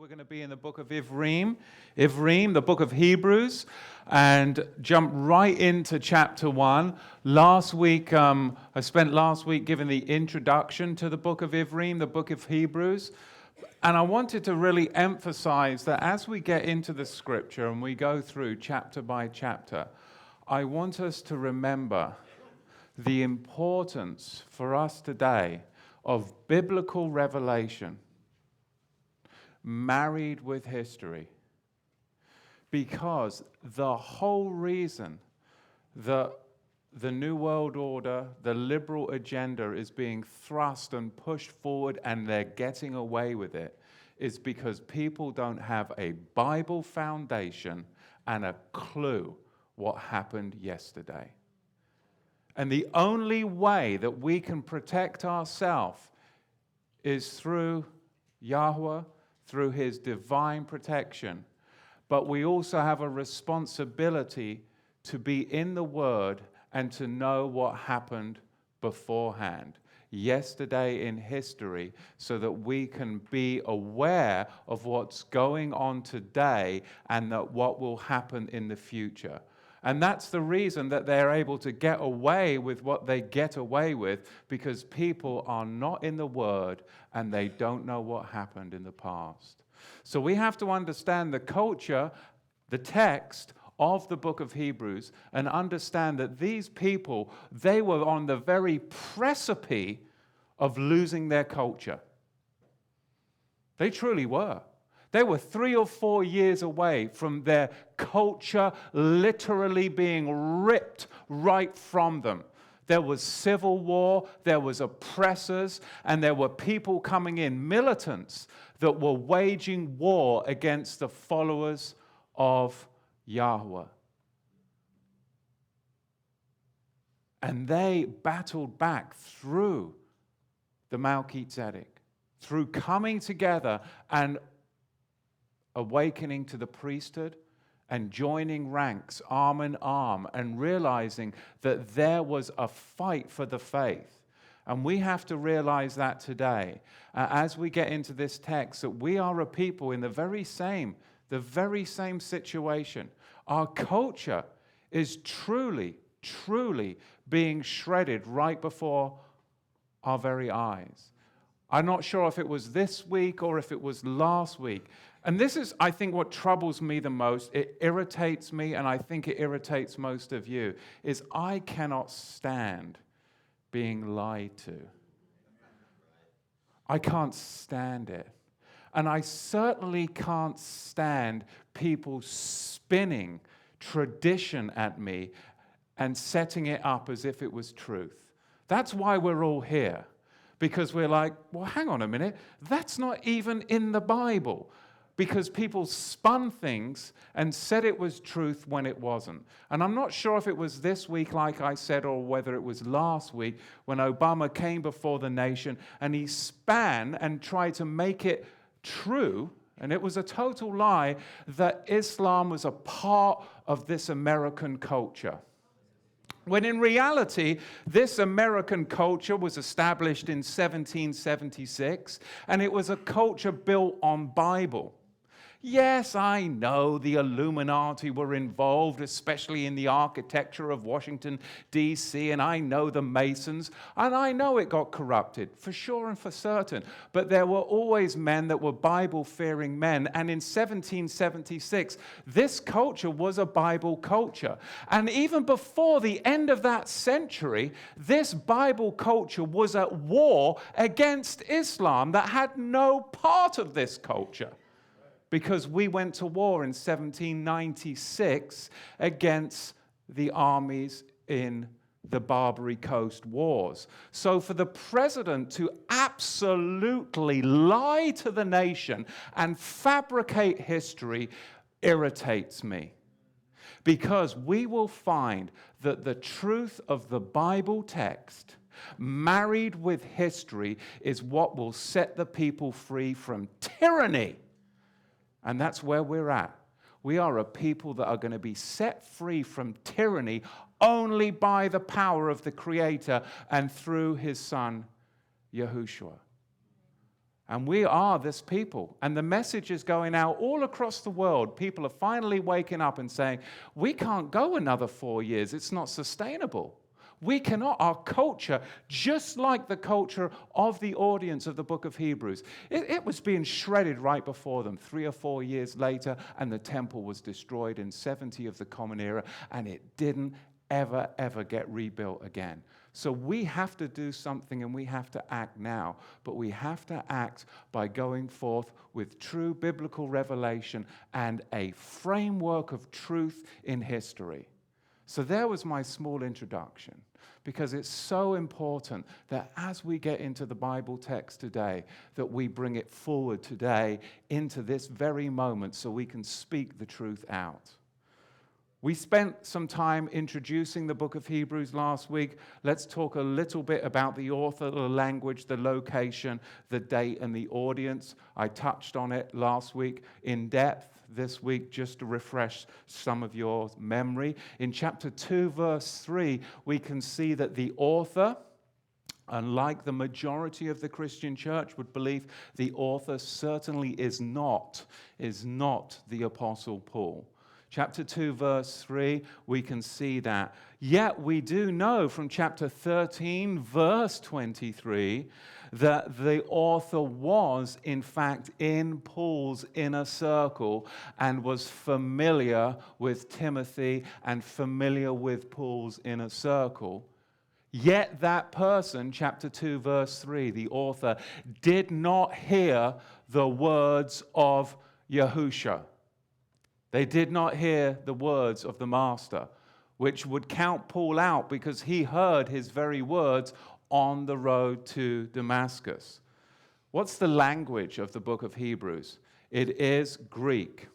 We're going to be in the book of Ivrim, the book of Hebrews, and jump right into chapter 1. Last week, I spent last week giving the introduction to the book of Ivrim, the book of Hebrews, and I wanted to really emphasize that as we get into the scripture and we go through chapter by chapter, I want us to remember the importance for us today of biblical revelation married with history, because the whole reason that the New World Order, the liberal agenda is being thrust and pushed forward and they're getting away with it is because people don't have a Bible foundation and a clue what happened yesterday. And the only way that we can protect ourselves is through Yahuwah, through his divine protection. But we also have a responsibility to be in the Word and to know what happened beforehand, yesterday in history, so that we can be aware of what's going on today and that what will happen in the future. And that's the reason that they're able to get away with what they get away with, because people are not in the Word and they don't know what happened in the past. So we have to understand the culture, the text of the book of Hebrews, and understand that these people, they were on the very precipice of losing their culture. They truly were. They were 3 or 4 years away from their culture literally being ripped right from them. There was civil war, there was oppressors, and there were people coming in, militants, that were waging war against the followers of Yahuwah. And they battled back through the Melchizedek, through coming together and awakening to the priesthood and joining ranks arm in arm and realizing that there was a fight for the faith. And we have to realize that today, as we get into this text, that we are a people in the very same situation. Our culture is truly being shredded right before our very eyes. I'm not sure if it was this week or if it was last week. And this is, I think, what troubles me the most. It irritates me, and I think it irritates most of you, is I cannot stand being lied to. I can't stand it. And I certainly can't stand people spinning tradition at me and setting it up as if it was truth. That's why we're all here. Because we're like, well, hang on a minute, that's not even in the Bible. Because people spun things and said it was truth when it wasn't. And I'm not sure if it was this week, like I said, or whether it was last week when Obama came before the nation and he span and tried to make it true, and it was a total lie, that Islam was a part of this American culture. When in reality, this American culture was established in 1776, and it was a culture built on Bible. Yes, I know the Illuminati were involved, especially in the architecture of Washington, D.C., and I know the Masons, and I know it got corrupted, for sure and for certain. But there were always men that were Bible-fearing men, and in 1776, this culture was a Bible culture. And even before the end of that century, this Bible culture was at war against Islam that had no part of this culture. Because we went to war in 1796 against the armies in the Barbary Coast Wars. So for the president to absolutely lie to the nation and fabricate history irritates me. Because we will find that the truth of the Bible text married with history is what will set the people free from tyranny. And that's where we're at. We are a people that are going to be set free from tyranny only by the power of the Creator and through His Son, Yahusha. And we are this people. And the message is going out all across the world. People are finally waking up and saying, we can't go another 4 years. It's not sustainable. We cannot. Our culture, just like the culture of the audience of the book of Hebrews, it was being shredded right before them 3 or 4 years later, and the temple was destroyed in 70 of the Common Era, and it didn't ever get rebuilt again. So we have to do something, and we have to act now. But we have to act by going forth with true biblical revelation and a framework of truth in history. So there was my small introduction, because it's so important that as we get into the Bible text today, that we bring it forward today into this very moment so we can speak the truth out. We spent some time introducing the book of Hebrews last week. Let's talk a little bit about the author, the language, the location, the date, and the audience. I touched on it last week in depth. This week, just to refresh some of your memory. In chapter 2, verse 3, we can see that the author, unlike the majority of the Christian church would believe, the author certainly is not the Apostle Paul. Chapter 2, verse 3, we can see that. Yet we do know from chapter 13, verse 23, that the author was, in fact, in Paul's inner circle and was familiar with Timothy and familiar with Paul's inner circle. Yet that person, chapter 2, verse 3, the author, did not hear the words of Yahusha. They did not hear the words of the Master, which would count Paul out because he heard his very words on the road to Damascus. What's the language of the book of Hebrews? It is Greek.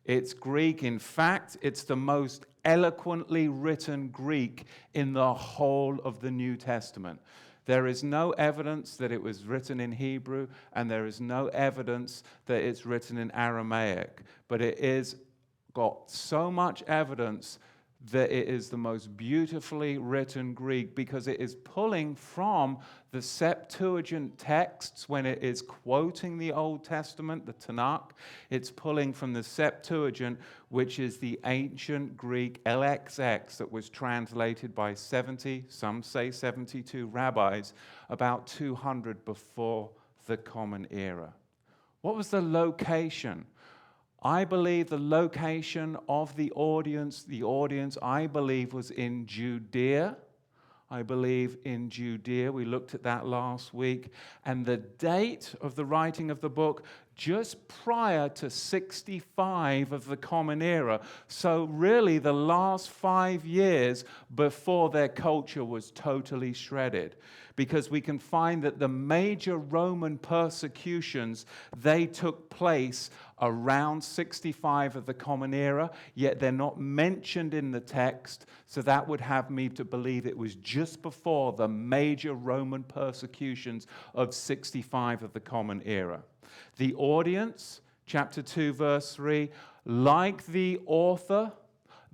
It's Greek. In fact, it's the most eloquently written Greek in the whole of the New Testament. There is no evidence that it was written in Hebrew, and there is no evidence that it's written in Aramaic, but it is got so much evidence that it is the most beautifully written Greek, because it is pulling from the Septuagint texts when it is quoting the Old Testament, the Tanakh. It's pulling from the Septuagint, which is the ancient Greek LXX that was translated by 70, some say 72 rabbis, about 200 before the Common Era. What was the location? I believe the location of the audience, I believe, was in Judea. I believe in Judea. We looked at that last week. And the date of the writing of the book, just prior to 65 of the Common Era. So really the last 5 years before their culture was totally shredded. Because we can find that the major Roman persecutions, they took place around 65 of the Common Era, yet they're not mentioned in the text, so that would have me to believe it was just before the major Roman persecutions of 65 of the Common Era. The audience, chapter 2, verse 3, like the author,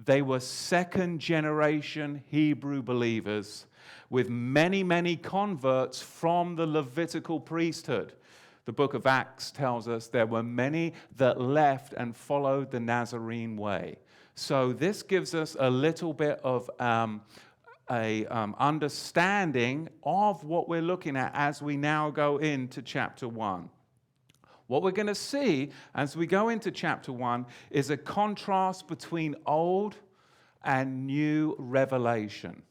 they were second-generation Hebrew believers with many converts from the Levitical priesthood. The book of Acts tells us there were many that left and followed the Nazarene way. So this gives us a little bit of understanding of what we're looking at as we now go into chapter 1. What we're going to see as we go into chapter 1 is a contrast between old and new revelation,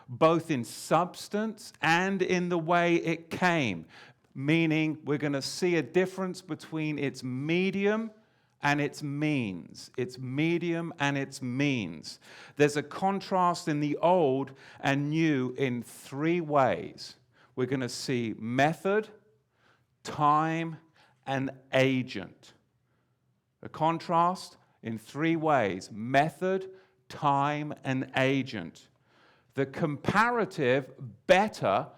both in substance and in the way it came. Meaning, we're going to see a difference between its medium and its means. Its medium and its means. There's a contrast in the old and new in 3 ways. We're going to see method, time, and agent. A contrast in 3 ways: method, time, and agent. The comparative better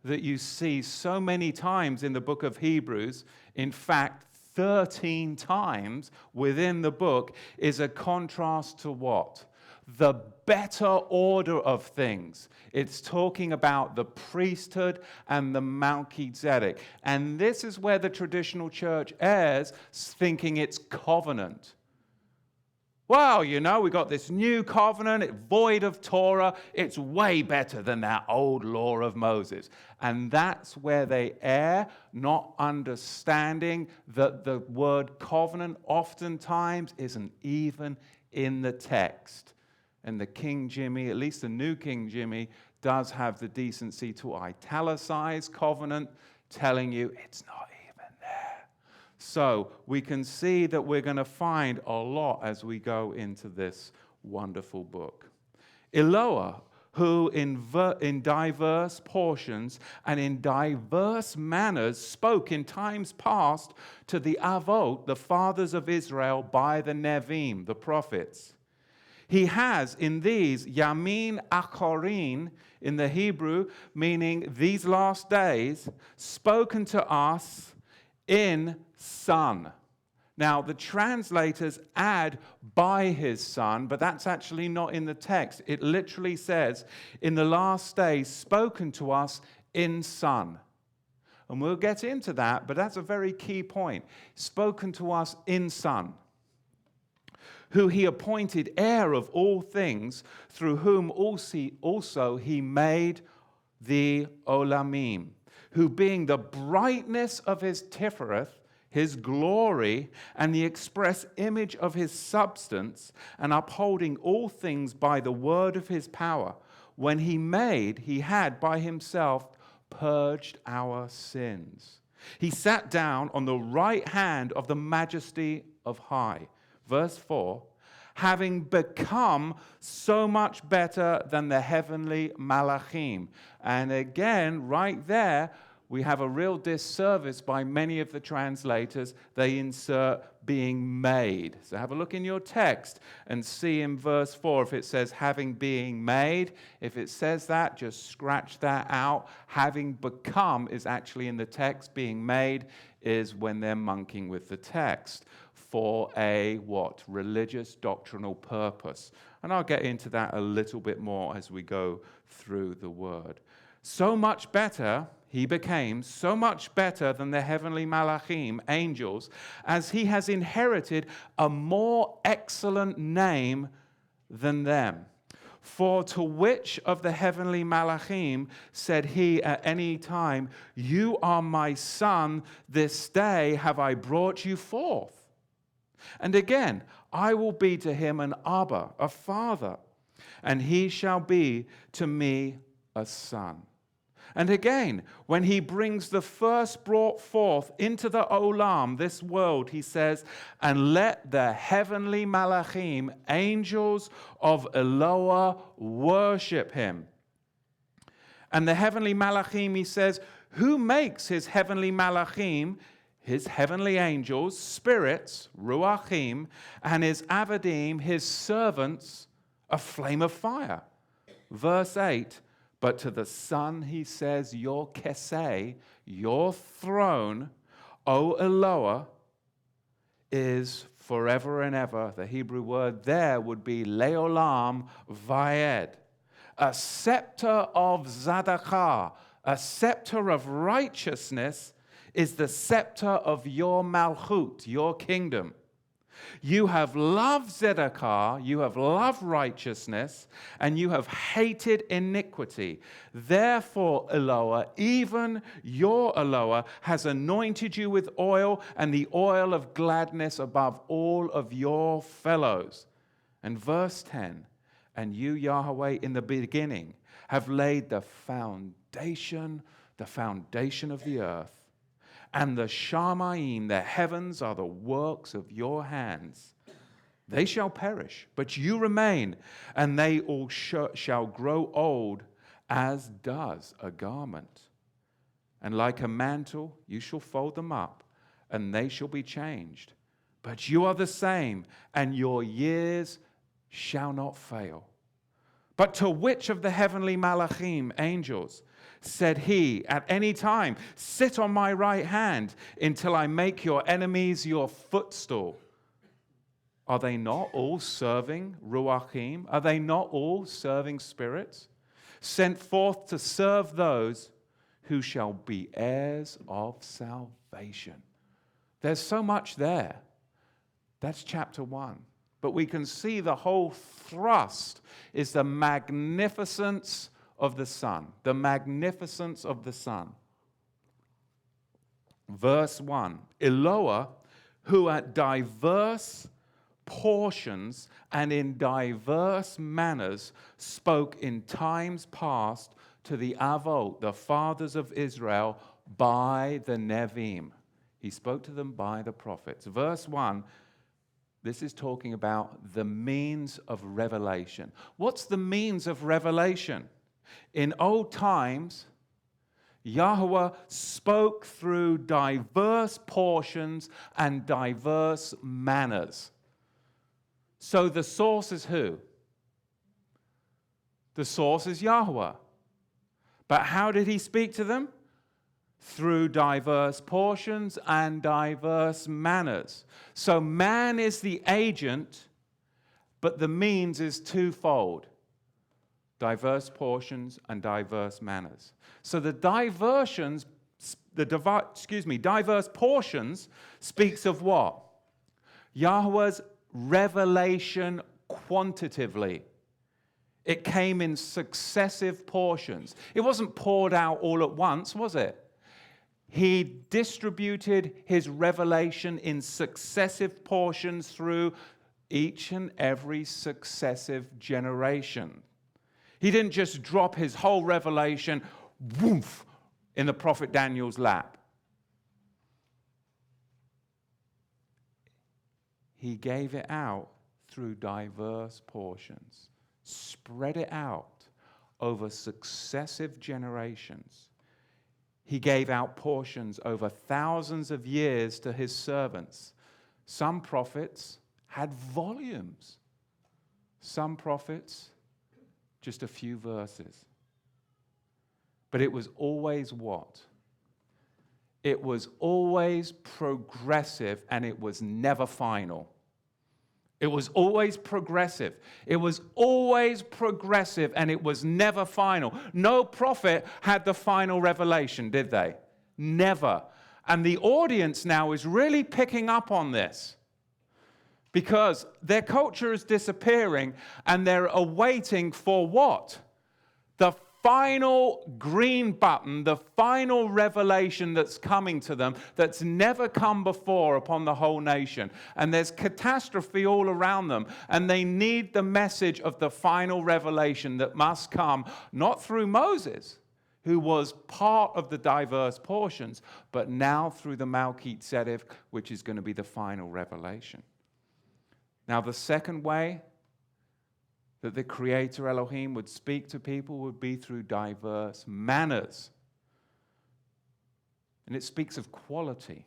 that you see so many times in the book of Hebrews, in fact 13 times within the book, is a contrast to what? the better order of things. It's talking about the priesthood and the Melchizedek. And this is where the traditional church errs, thinking it's covenant. Well, we got this new covenant, it's void of Torah. It's way better than that old law of Moses. And that's where they err, not understanding that the word covenant oftentimes isn't even in the text. And the King Jimmy, at least the New King Jimmy, does have the decency to italicize covenant, telling you it's not even there. So we can see that we're going to find a lot as we go into this wonderful book. Eloah, who in diverse portions and in diverse manners spoke in times past to the Avot, the fathers of Israel, by the Nevim, the prophets. He has in these Yamin Achorin in the Hebrew, meaning these last days, spoken to us in Son. Now, the translators add by his Son, but that's actually not in the text. It literally says, in the last days, spoken to us in Son. And we'll get into that, but that's a very key point. Spoken to us in Son, who he appointed heir of all things, through whom also he made the Olamim, who being the brightness of his Tifereth, his glory, and the express image of his substance, and upholding all things by the word of his power, when he had by himself purged our sins. He sat down on the right hand of the majesty of high. Verse 4, having become so much better than the heavenly malachim. And again, right there, we have a real disservice by many of the translators. They insert being made. So have a look in your text and see in verse 4 if it says having being made. If it says that, just scratch that out. Having become is actually in the text. Being made is when they're monkeying with the text for a what? Religious doctrinal purpose. And I'll get into that a little bit more as we go through the word. So much better, he became so much better than the heavenly malachim, angels, as he has inherited a more excellent name than them. For to which of the heavenly malachim said he at any time, you are my son, this day have I brought you forth? And again, I will be to him an Abba, a father, and he shall be to me a son. And again, when he brings the first brought forth into the olam, this world, he says, and let the heavenly malachim, angels of Eloah, worship him. And the heavenly malachim, he says, who makes his heavenly malachim, his heavenly angels, spirits, ruachim, and his avadim, his servants, a flame of fire. Verse 8, but to the Son he says, your keseh, your throne, O Eloah, is forever and ever. The Hebrew word there would be leolam vaed. A scepter of zadakah, a scepter of righteousness, is the scepter of your malchut, your kingdom. You have loved tzedakah, you have loved righteousness, and you have hated iniquity. Therefore, Eloah, even your Eloah, has anointed you with oil and the oil of gladness above all of your fellows. And verse 10, and you, Yahweh, in the beginning, have laid the foundation of the earth. And the Shamayim, the heavens, are the works of your hands. They shall perish, but you remain, and they all shall grow old, as does a garment. And like a mantle, you shall fold them up, and they shall be changed. But you are the same, and your years shall not fail. But to which of the heavenly malachim, angels, said he at any time, sit on my right hand until I make your enemies your footstool? Are they not all serving ruachim? Are they not all serving spirits? Sent forth to serve those who shall be heirs of salvation. There's so much there. That's chapter 1. But we can see the whole thrust is the magnificence of the Son. The magnificence of the Son. Verse 1. Eloah, who at diverse portions and in diverse manners spoke in times past to the Avot, the fathers of Israel, by the Nevi'im. He spoke to them by the prophets. Verse 1, this is talking about the means of revelation. What's the means of revelation? In old times, Yahuwah spoke through diverse portions and diverse manners. So the source is who? The source is Yahuwah. But how did he speak to them? Through diverse portions and diverse manners. So man is the agent, but the means is twofold. Diverse portions and diverse manners. So the diverse portions speaks of what? Yahweh's revelation quantitatively. It came in successive portions. It wasn't poured out all at once, was it? He distributed his revelation in successive portions through each and every successive generation. He didn't just drop his whole revelation, woof, in the prophet Daniel's lap. He gave it out through diverse portions, spread it out over successive generations. He gave out portions over thousands of years to his servants. Some prophets had volumes. Some prophets, just a few verses. But it was always what? It was always progressive, and it was never final. It was always progressive. It was always progressive, and it was never final. No prophet had the final revelation, did they? Never. And the audience now is really picking up on this because their culture is disappearing, and they're awaiting for what? The final green button, the final revelation that's coming to them that's never come before upon the whole nation. And there's catastrophe all around them. And they need the message of the final revelation that must come, not through Moses, who was part of the diverse portions, but now through the Melchizedek, which is going to be the final revelation. Now, the second way that the Creator Elohim would speak to people would be through diverse manners. And it speaks of quality.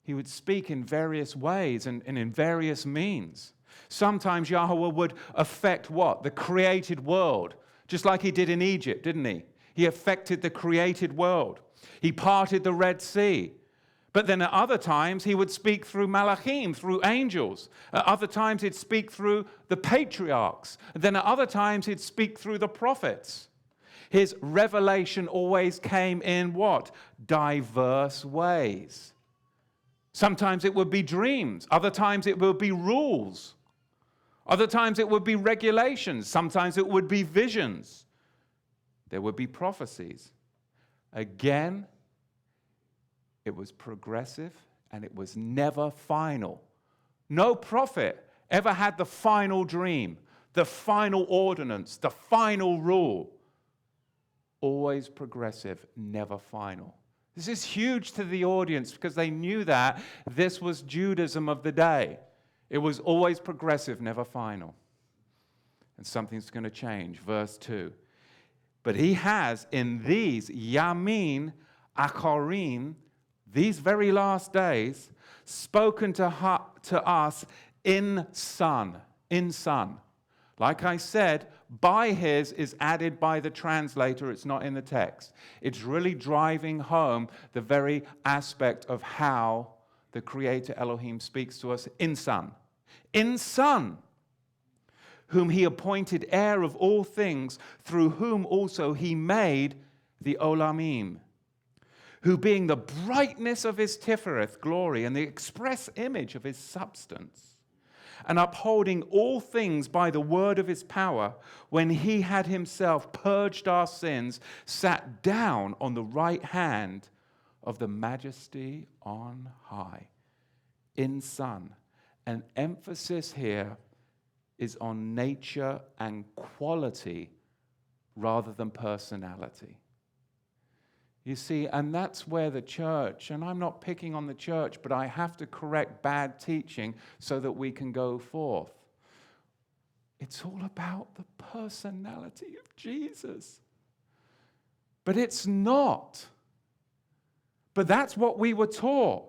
He would speak in various ways and in various means. Sometimes Yahuwah would affect what? The created world, just like he did in Egypt, didn't he? He affected the created world. He parted the Red Sea. But then at other times, he would speak through malachim, through angels. At other times, he'd speak through the patriarchs. And then at other times, he'd speak through the prophets. His revelation always came in what? Diverse ways. Sometimes it would be dreams. Other times it would be rules. Other times it would be regulations. Sometimes it would be visions. There would be prophecies. Again, it was progressive, and it was never final. No prophet ever had the final dream, the final ordinance, the final rule. Always progressive, never final. This is huge to the audience because they knew that this was Judaism of the day. It was always progressive, never final. And something's going to change. Verse 2. But he has in these Yamin Acharim, these very last days, spoken to us in Son. In Son. Like I said, by his is added by the translator. It's not in the text. It's really driving home the very aspect of how the Creator Elohim speaks to us in Son. In Son, whom he appointed heir of all things, through whom also he made the Olamim, who being the brightness of his Tifereth glory and the express image of his substance, and upholding all things by the word of his power, when he had himself purged our sins, sat down on the right hand of the majesty on high. In Son. An emphasis here is on nature and quality rather than personality. You see, and that's where the church, and I'm not picking on the church, but I have to correct bad teaching so that we can go forth. It's all about the personality of Jesus. But it's not. But that's what we were taught.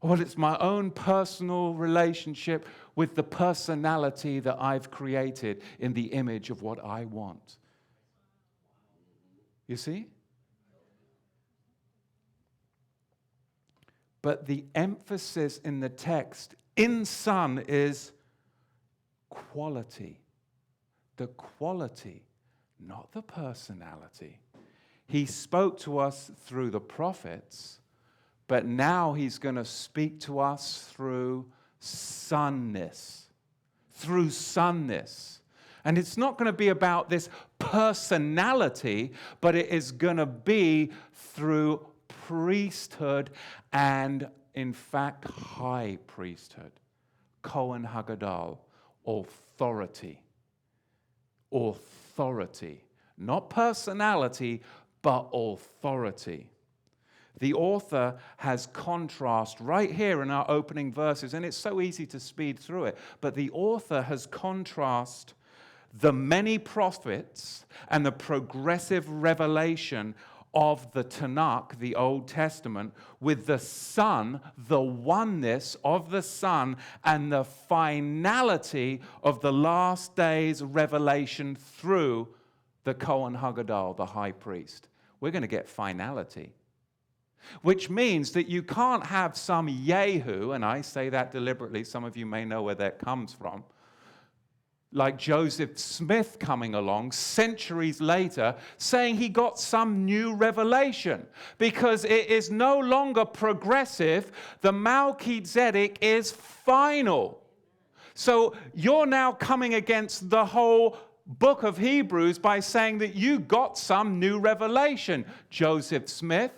Well, it's my own personal relationship with the personality that I've created in the image of what I want. You see? But the emphasis in the text in Son is quality. The quality, not the personality. He spoke to us through the prophets, but now he's going to speak to us through sonness. Through sonness. And it's not going to be about this personality, but it is going to be through priesthood and, in fact, high priesthood. Kohen Hagadol, authority. Authority. Not personality, but authority. The author has contrast right here in our opening verses, and it's so easy to speed through it, but the author has contrast the many prophets and the progressive revelation of the Tanakh, the Old Testament, with the Son, the oneness of the Son, and the finality of the last days revelation through the Kohen Hagadol, the high priest. We're going to get finality. Which means that you can't have some Yehu, and I say that deliberately, some of you may know where that comes from, like Joseph Smith coming along centuries later saying he got some new revelation, because it is no longer progressive. The Melchizedek is final. So you're now coming against the whole book of Hebrews by saying that you got some new revelation. Joseph Smith,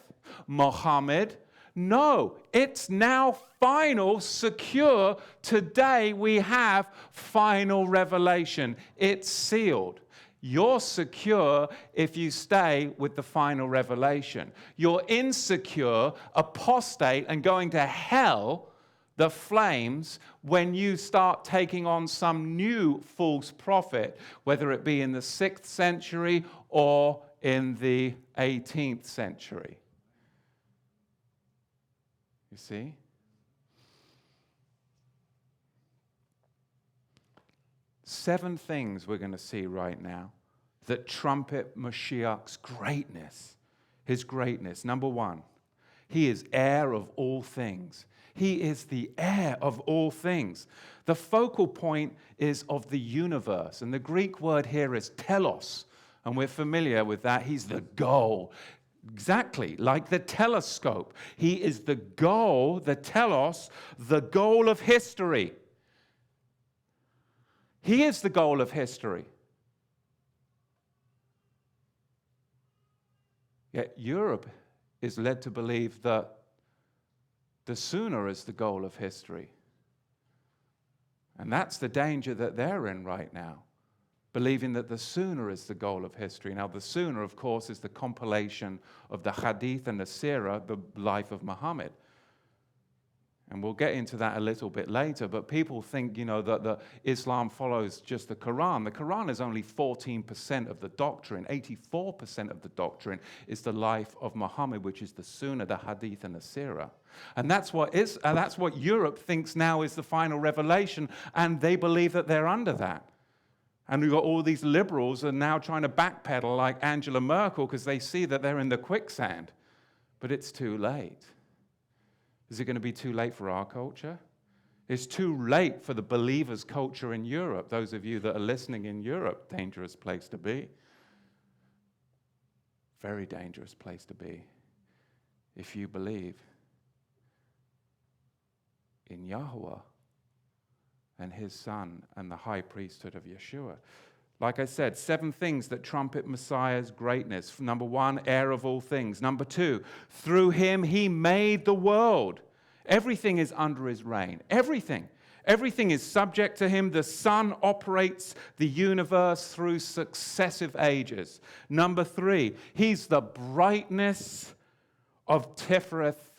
Muhammad. No, it's now final, secure. Today we have final revelation. It's sealed. You're secure if you stay with the final revelation. You're insecure, apostate, and going to hell, the flames, when you start taking on some new false prophet, whether it be in the 6th century or in the 18th century. You see? Seven things we're going to see right now that trumpet Moshiac's greatness, his greatness. Number one, he is heir of all things. He is the heir of all things. The focal point is of the universe, and the Greek word here is telos, and we're familiar with that. He's the goal. Exactly, like the telescope. He is the goal, the telos, the goal of history. He is the goal of history. Yet Europe is led to believe that the sooner is the goal of history. And that's the danger that they're in right now, believing that the sooner is the goal of history. Now, the sooner, of course, is the compilation of the Hadith and the Sirah, the life of Muhammad. And we'll get into that a little bit later, but people think, that Islam follows just the Quran. The Quran is only 14% of the doctrine. 84% of the doctrine is the life of Muhammad, which is the Sunnah, the Hadith, and the Sirah. And that's what Europe thinks now is the final revelation, and they believe that they're under that. And we've got all these liberals are now trying to backpedal like Angela Merkel because they see that they're in the quicksand. But it's too late. Is it going to be too late for our culture? It's too late for the believers' culture in Europe. Those of you that are listening in Europe, dangerous place to be. Very dangerous place to be if you believe in Yahuwah and his son and the high priesthood of Yeshua. Like I said, 7 things that trumpet Messiah's greatness. Number 1, heir of all things. Number 2, through him he made the world. Everything is under his reign. Everything. Everything is subject to him. The Son operates the universe through successive ages. Number 3, he's the brightness of Tifereth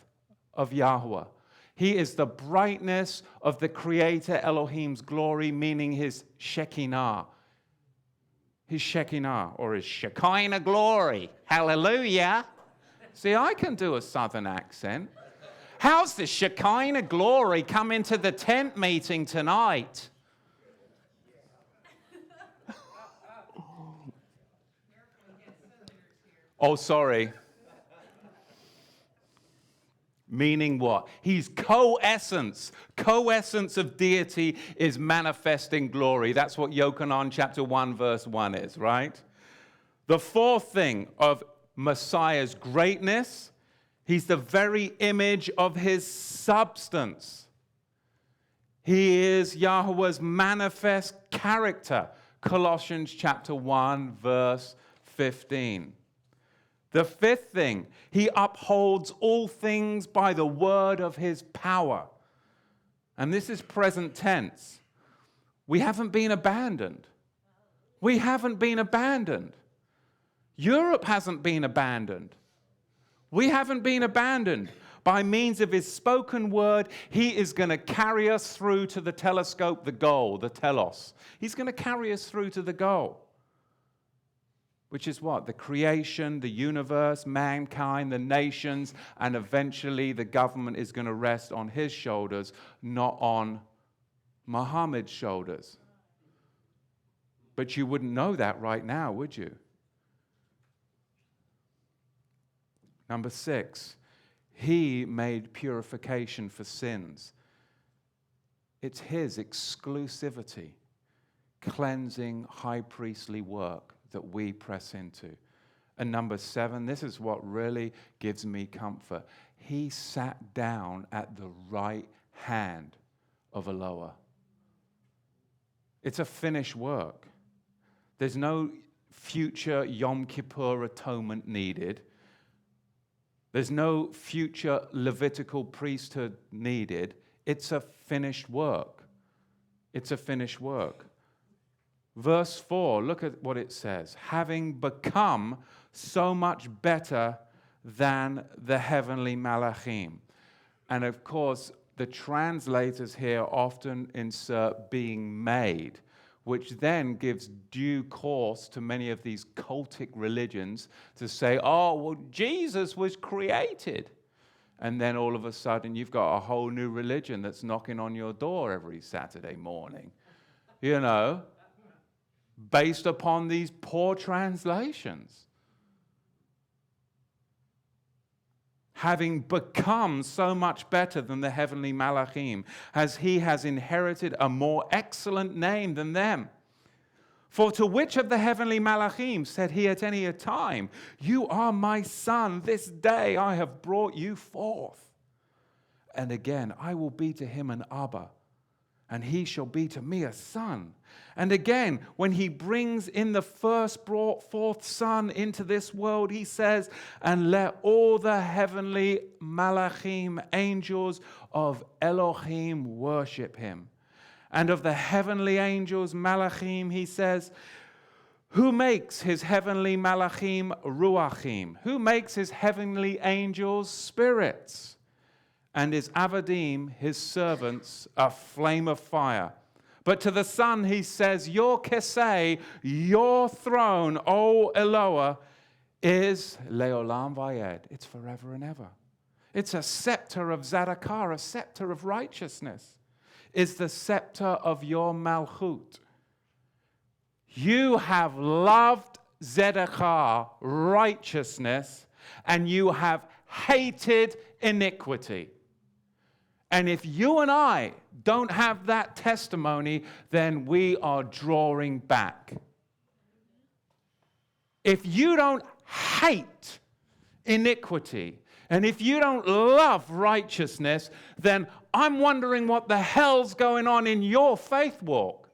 of Yahuwah. He is the brightness of the Creator Elohim's glory, meaning his Shekinah. His Shekinah, or his Shekinah glory. Hallelujah. See, I can do a southern accent. How's the Shekinah glory come into the tent meeting tonight? Oh, sorry. Meaning what? He's co-essence. Co-essence of deity is manifesting glory. That's what Yochanan chapter 1 verse 1 is, right? The 4th thing of Messiah's greatness, he's the very image of his substance. He is Yahuwah's manifest character. Colossians chapter 1 verse 15. The 5th thing, he upholds all things by the word of his power. And this is present tense. We haven't been abandoned. We haven't been abandoned. Europe hasn't been abandoned. We haven't been abandoned. By means of his spoken word, he is going to carry us through to the telescope, the goal, the telos. He's going to carry us through to the goal. Which is what? The creation, the universe, mankind, the nations, and eventually the government is going to rest on his shoulders, not on Muhammad's shoulders. But you wouldn't know that right now, would you? Number 6, he made purification for sins. It's his exclusivity, cleansing high priestly work that we press into. And number 7, this is what really gives me comfort. He sat down at the right hand of Eloah. It's a finished work. There's no future Yom Kippur atonement needed. There's no future Levitical priesthood needed. It's a finished work. It's a finished work. Verse 4, look at what it says. Having become so much better than the heavenly malachim. And of course, the translators here often insert being made, which then gives due course to many of these cultic religions to say, oh, well, Jesus was created. And then all of a sudden, you've got a whole new religion that's knocking on your door every Saturday morning. You know? Based upon these poor translations. Having become so much better than the heavenly malachim, as he has inherited a more excellent name than them. For to which of the heavenly malachim said he at any time, you are my son, this day I have brought you forth. And again, I will be to him an Abba, and he shall be to me a son. And again, when he brings in the first brought forth son into this world, he says, and let all the heavenly malachim, angels of Elohim, worship him. And of the heavenly angels, malachim, he says, who makes his heavenly malachim ruachim? Who makes his heavenly angels spirits? And his avadim, his servants, a flame of fire. But to the Son he says, your keseh, your throne, O Eloah, is leolam vayed. It's forever and ever. It's a scepter of Zadokah, a scepter of righteousness. Is the scepter of your malchut. You have loved Zadokah, righteousness, and you have hated iniquity. And if you and I don't have that testimony, then we are drawing back. If you don't hate iniquity, and if you don't love righteousness, then I'm wondering what the hell's going on in your faith walk.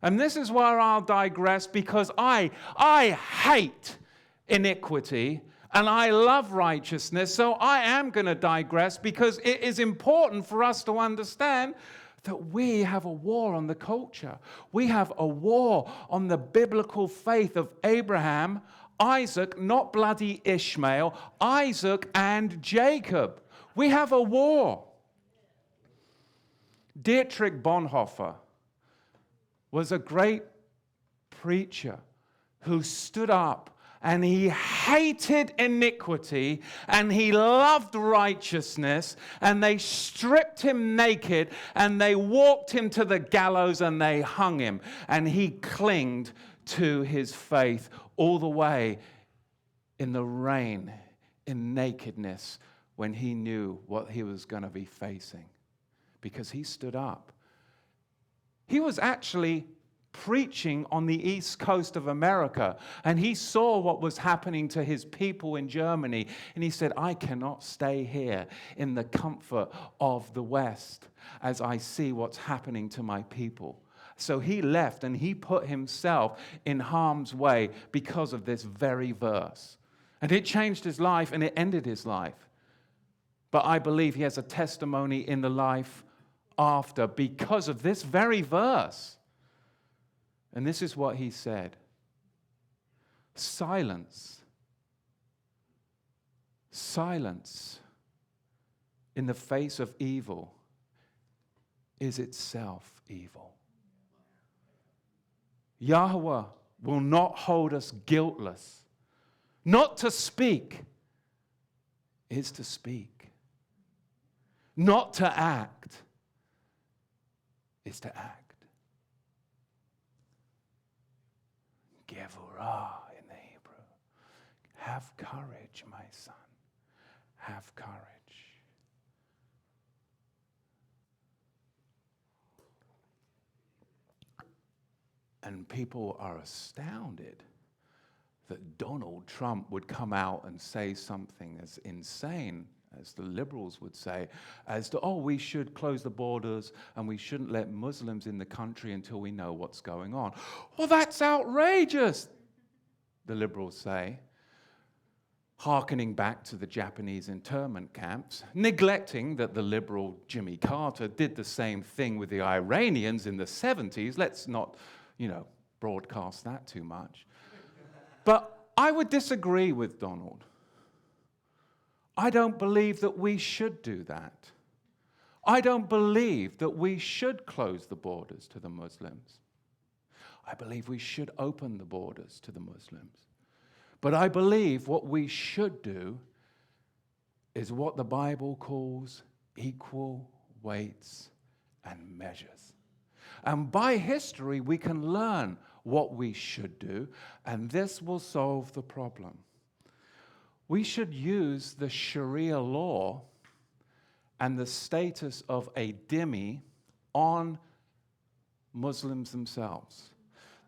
And this is where I'll digress, because I hate iniquity and I love righteousness. So I am going to digress, because it is important for us to understand that we have a war on the culture. We have a war on the biblical faith of Abraham, Isaac, not bloody Ishmael, Isaac and Jacob. We have a war. Dietrich Bonhoeffer was a great preacher who stood up and he hated iniquity and he loved righteousness, and they stripped him naked and they walked him to the gallows and they hung him, and he clinged to his faith all the way in the rain, in nakedness, when he knew what he was going to be facing, because he stood up. He was actually preaching on the east coast of America, and he saw what was happening to his people in Germany, and he said, I cannot stay here in the comfort of the West as I see what's happening to my people. So he left and he put himself in harm's way because of this very verse. And it changed his life and it ended his life. But I believe he has a testimony in the life after because of this very verse. And this is what he said. Silence in the face of evil is itself evil. Yahuwah will not hold us guiltless. Not to speak is to speak. Not to act is to act. Gevurah in the Hebrew. Have courage, my son. Have courage. And people are astounded that Donald Trump would come out and say something as insane as the liberals would say, as to, we should close the borders and we shouldn't let Muslims in the country until we know what's going on. Well, that's outrageous, the liberals say, hearkening back to the Japanese internment camps, neglecting that the liberal Jimmy Carter did the same thing with the Iranians in the 70s. Let's not, broadcast that too much. But I would disagree with Donald. I don't believe that we should do that. I don't believe that we should close the borders to the Muslims. I believe we should open the borders to the Muslims. But I believe what we should do is what the Bible calls equal weights and measures. And by history, we can learn what we should do, and this will solve the problem. We should use the Sharia law and the status of a dhimmi on Muslims themselves.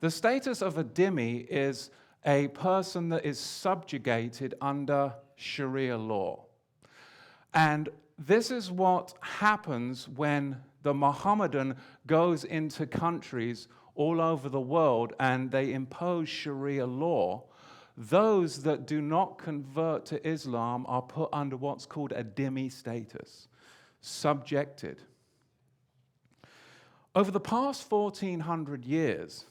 The status of a dhimmi is a person that is subjugated under Sharia law. And this is what happens when the Mohammedan goes into countries all over the world and they impose Sharia law. Those that do not convert to Islam are put under what's called a dhimmi status, subjected. Over the past 1,400 years,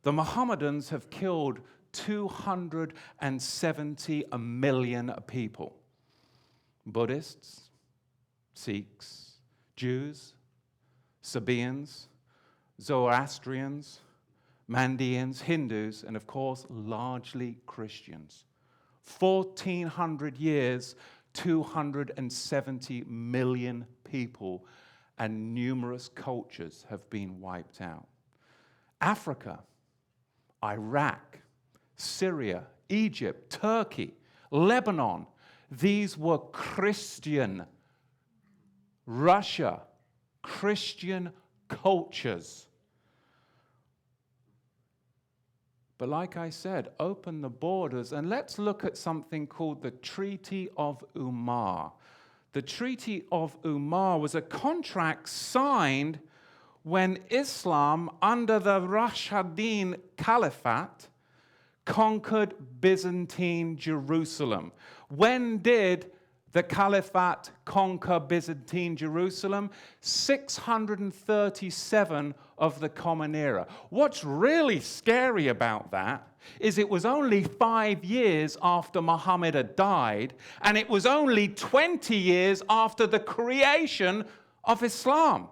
the Mohammedans have killed 270 million people. Buddhists, Sikhs, Jews, Sabaeans, Zoroastrians, Mandeans, Hindus, and of course, largely Christians. 1,400 years, 270 million people, and numerous cultures have been wiped out. Africa, Iraq, Syria, Egypt, Turkey, Lebanon, these were Christian Russia, Christian cultures. But like I said, open the borders and let's look at something called the Treaty of Umar. The Treaty of Umar was a contract signed when Islam, under the Rashidun Caliphate, conquered Byzantine Jerusalem. When did the Caliphate conquer Byzantine Jerusalem? 637 of the Common Era. What's really scary about that is it was only 5 years after Muhammad had died, and it was only 20 years after the creation of Islam.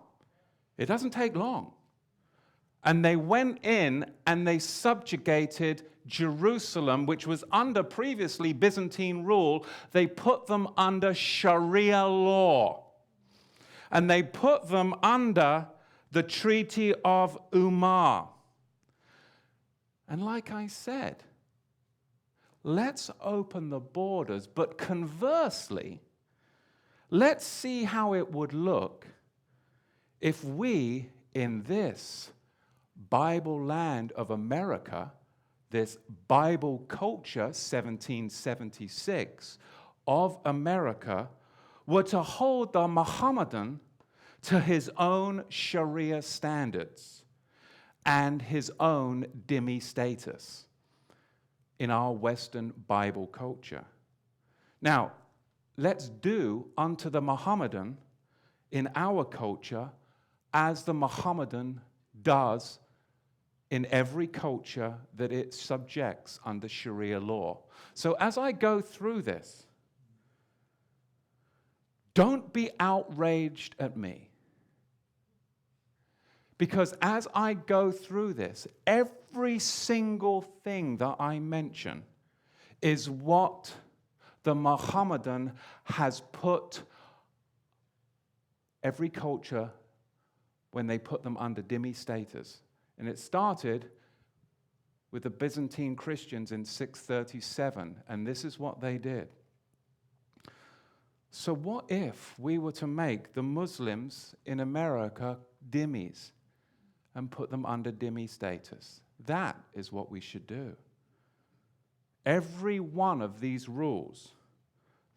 It doesn't take long. And they went in and they subjugated Jerusalem, which was under previously Byzantine rule. They put them under Sharia law. And they put them under the Treaty of Umar. And like I said, let's open the borders, but conversely, let's see how it would look if we, in this Bible land of America, this Bible culture, 1776, of America, were to hold the Mohammedan to his own Sharia standards and his own dhimmi status in our Western Bible culture. Now, let's do unto the Mohammedan in our culture as the Mohammedan does in every culture that it subjects under Sharia law. So as I go through this, don't be outraged at me. Because as I go through this, every single thing that I mention is what the Mohammedan has put every culture when they put them under dhimmi status. And it started with the Byzantine Christians in 637, and this is what they did. So what if we were to make the Muslims in America dhimmis and put them under dhimmi status? That is what we should do. Every one of these rules,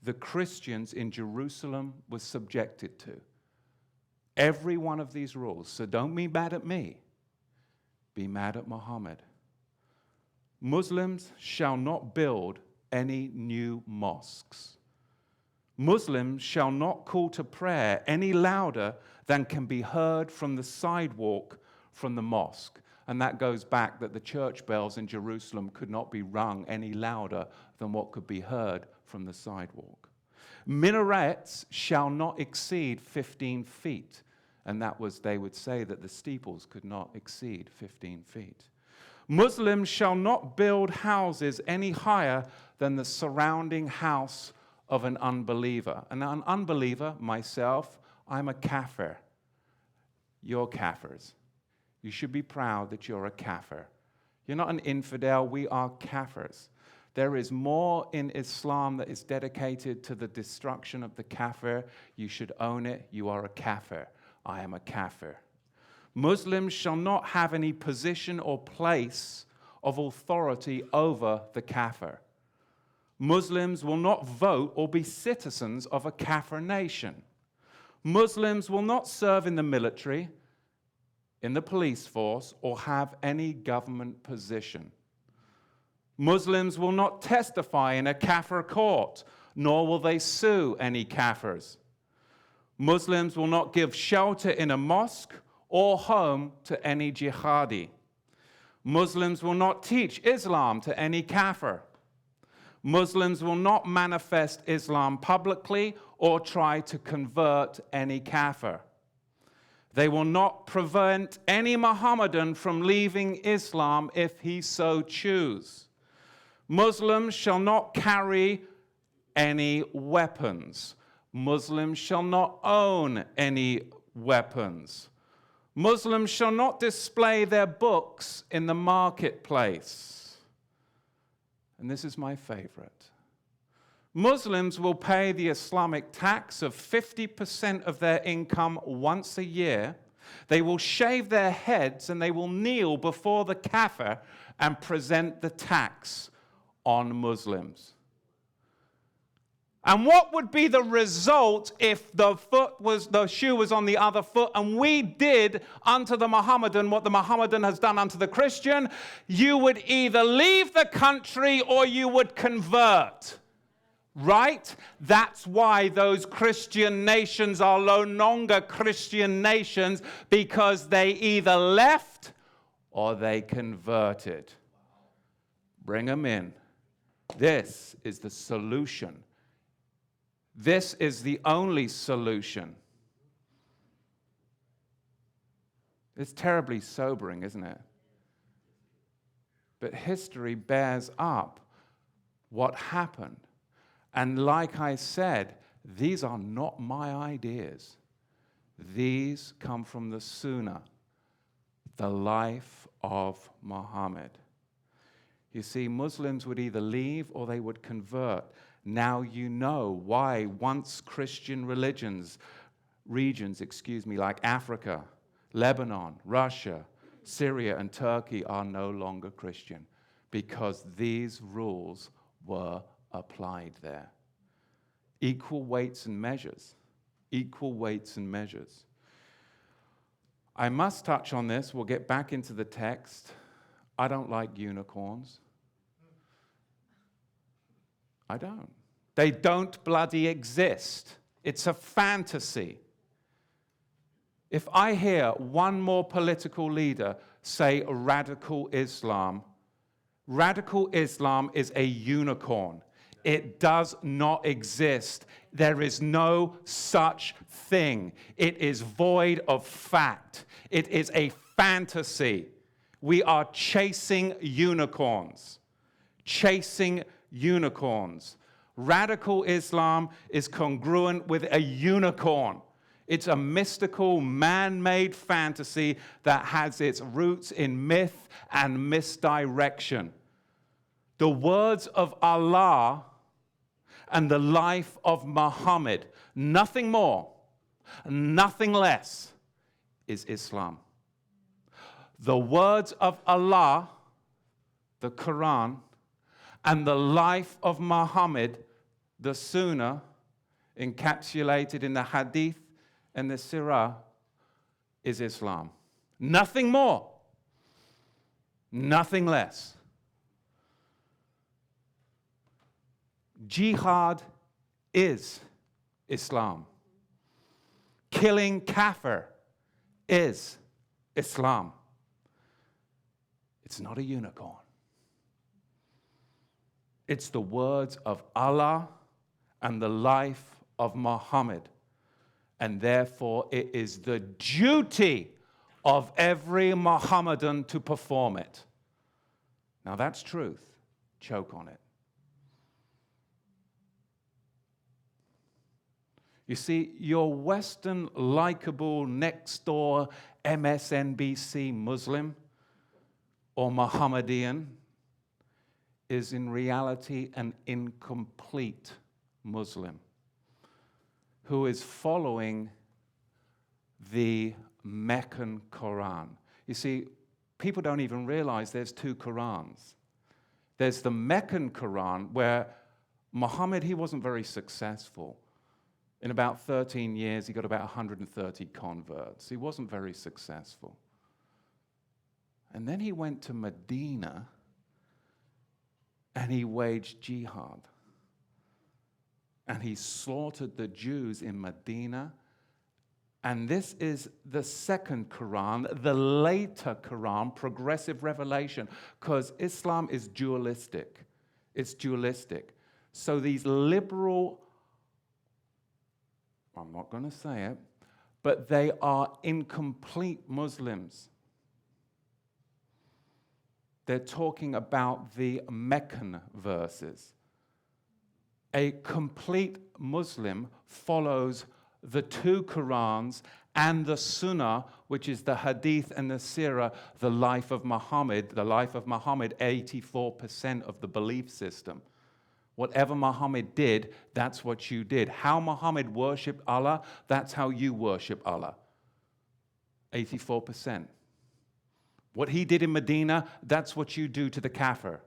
the Christians in Jerusalem were subjected to. Every one of these rules. So don't be mad at me. Be mad at Muhammad. Muslims shall not build any new mosques. Muslims shall not call to prayer any louder than can be heard from the sidewalk from the mosque. And that goes back that the church bells in Jerusalem could not be rung any louder than what could be heard from the sidewalk. Minarets shall not exceed 15 feet. And that was, they would say that the steeples could not exceed 15 feet. Muslims shall not build houses any higher than the surrounding house of an unbeliever. And an unbeliever, myself, I'm a kafir. You're kafirs. You should be proud that you're a kafir. You're not an infidel, we are kafirs. There is more in Islam that is dedicated to the destruction of the kafir. You should own it. You are a kafir. I am a kafir. Muslims shall not have any position or place of authority over the kafir. Muslims will not vote or be citizens of a kafir nation. Muslims will not serve in the military, in the police force, or have any government position. Muslims will not testify in a kafir court, nor will they sue any kafirs. Muslims will not give shelter in a mosque or home to any jihadi. Muslims will not teach Islam to any kafir. Muslims will not manifest Islam publicly or try to convert any kafir. They will not prevent any Mohammedan from leaving Islam if he so choose. Muslims shall not carry any weapons. Muslims shall not own any weapons. Muslims shall not display their books in the marketplace. And this is my favorite. Muslims will pay the Islamic tax of 50% of their income once a year. They will shave their heads and they will kneel before the kafir and present the tax on Muslims. And what would be the result if the shoe was on the other foot and we did unto the Mohammedan what the Mohammedan has done unto the Christian? You would either leave the country or you would convert. Right? That's why those Christian nations are no longer Christian nations, because they either left or they converted. Bring them in. This is the solution. This is the only solution. It's terribly sobering, isn't it? But history bears up what happened. And like I said, these are not my ideas. These come from the Sunnah, the life of Muhammad. You see, Muslims would either leave or they would convert. Now you know why once Christian regions, like Africa, Lebanon, Russia, Syria, and Turkey are no longer Christian, because these rules were applied there. Equal weights and measures. Equal weights and measures. I must touch on this. We'll get back into the text. I don't like unicorns. I don't. They don't bloody exist. It's a fantasy. If I hear one more political leader say radical Islam is a unicorn. It does not exist. There is no such thing. It is void of fact. It is a fantasy. We are chasing unicorns. Chasing unicorns. Radical Islam is congruent with a unicorn. It's a mystical, man-made fantasy that has its roots in myth and misdirection. The words of Allah and the life of Muhammad, nothing more, nothing less, is Islam. The words of Allah, the Quran, and the life of Muhammad, the Sunnah, encapsulated in the Hadith and the Sirah, is Islam. Nothing more, nothing less. Jihad is Islam. Killing kafir is Islam. It's not a unicorn. It's the words of Allah and the life of Muhammad. And therefore, it is the duty of every Mohammedan to perform it. Now, that's truth. Choke on it. You see, your Western, likable, next-door MSNBC Muslim or Mohammedan is in reality an incomplete Muslim who is following the Meccan Quran. You see, people don't even realize there's two Qurans. There's the Meccan Quran, where Muhammad, he wasn't very successful. In about 13 years, he got about 130 converts. He wasn't very successful. And then he went to Medina and he waged jihad. And he slaughtered the Jews in Medina. And this is the second Quran, the later Quran, progressive revelation, because Islam is dualistic. It's dualistic. So these liberal, I'm not going to say it, but they are incomplete Muslims. They're talking about the Meccan verses. A complete Muslim follows the two Qurans and the Sunnah, which is the Hadith and the Sirah, the life of Muhammad. The life of Muhammad, 84% of the belief system. Whatever Muhammad did, that's what you did. How Muhammad worshiped Allah, that's how you worship Allah. 84%. What he did in Medina, that's what you do to the kafir.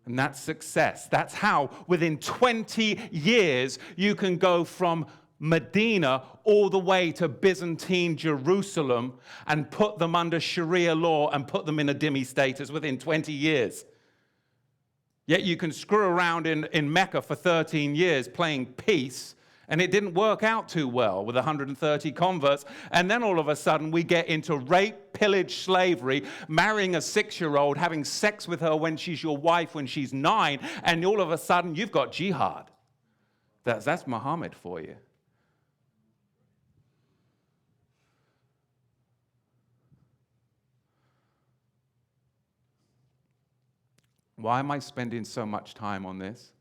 And that's success. That's how, within 20 years, you can go from Medina all the way to Byzantine Jerusalem and put them under Sharia law and put them in a dhimmi status within 20 years. Yet you can screw around in Mecca for 13 years playing peace, and it didn't work out too well with 130 converts. And then all of a sudden we get into rape, pillage, slavery, marrying a 6-year-old, having sex with her when she's your wife when she's 9, and all of a sudden you've got jihad. That's Muhammad for you. Why am I spending so much time on this?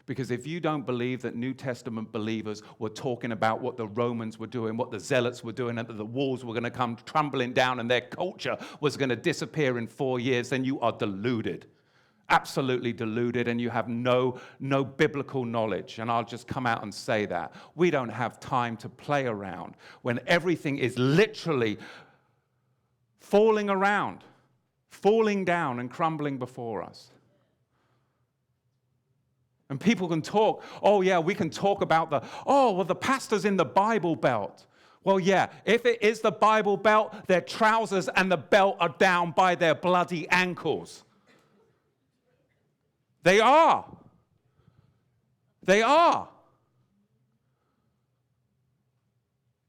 Because if you don't believe that New Testament believers were talking about what the Romans were doing, what the Zealots were doing, and that the walls were going to come tumbling down and their culture was going to disappear in 4 years, then you are deluded. Absolutely deluded, and you have no biblical knowledge. And I'll just come out and say that. We don't have time to play around when everything is literally falling around, falling down and crumbling before us. And people can talk, oh yeah, we can talk about the pastor's in the Bible Belt. Well, yeah, if it is the Bible Belt, their trousers and the belt are down by their bloody ankles. They are. They are.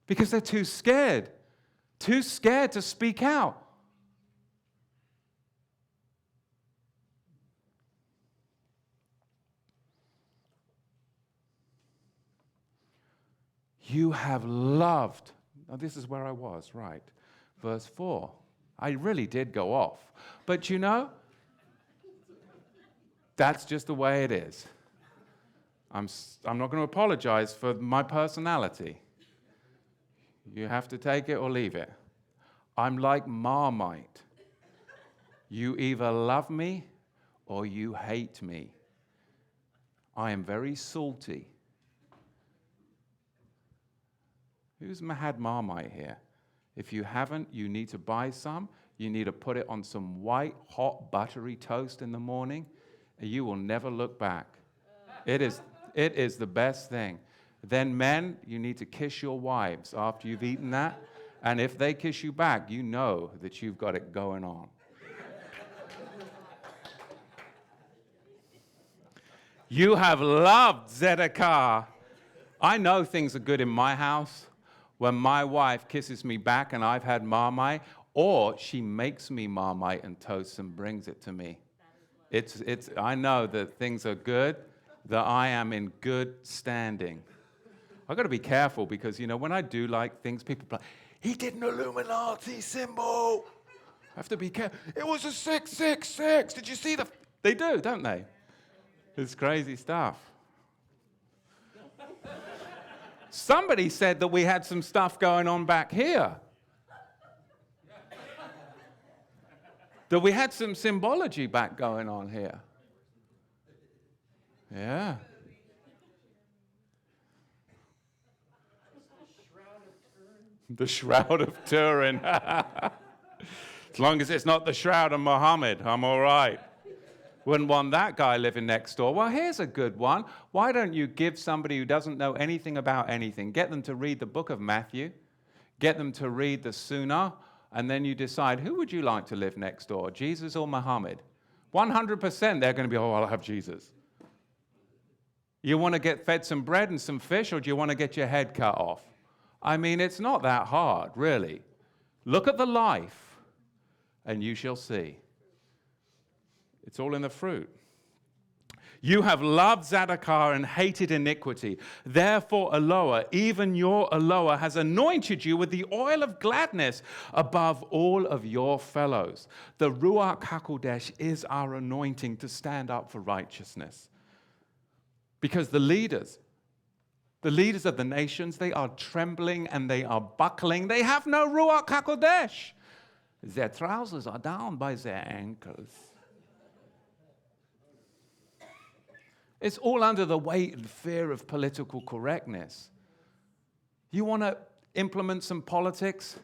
Because they're too scared to speak out. You have loved. Now, this is where I was, right? Verse 4. I really did go off. But you know, that's just the way it is. I'm not going to apologize for my personality. You have to take it or leave it. I'm like Marmite. You either love me or you hate me. I am very salty. Who's had Marmite here? If you haven't, you need to buy some. You need to put it on some white, hot, buttery toast in the morning, and you will never look back. It is the best thing. Then men, you need to kiss your wives after you've eaten that, and if they kiss you back, you know that you've got it going on. You have loved Zedekiah. I know things are good in my house when my wife kisses me back and I've had Marmite, or she makes me Marmite and toast and brings it to me. I know that things are good, that I am in good standing. I've got to be careful because, you know, when I do like things, people are like, he did an Illuminati symbol. I have to be careful. It was a 666. Did you see the... They do, don't they? It's crazy stuff. Somebody said that we had some stuff going on back here. That we had some symbology back going on here. Yeah. The Shroud of Turin. As long as it's not the Shroud of Muhammad, I'm all right. Wouldn't want that guy living next door. Well, here's a good one. Why don't you give somebody who doesn't know anything about anything, get them to read the book of Matthew, get them to read the Sunnah, and then you decide, who would you like to live next door, Jesus or Muhammad? 100% they're going to be, oh, I'll have Jesus. You want to get fed some bread and some fish, or do you want to get your head cut off? I mean, it's not that hard, really. Look at the life, and you shall see. It's all in the fruit. You have loved Zedekiah and hated iniquity. Therefore, Eloah, even your Eloah, has anointed you with the oil of gladness above all of your fellows. The Ruach HaKodesh is our anointing to stand up for righteousness. Because the leaders of the nations, they are trembling and they are buckling. They have no Ruach HaKodesh. Their trousers are down by their ankles. It's all under the weight and fear of political correctness. You want to implement some politics?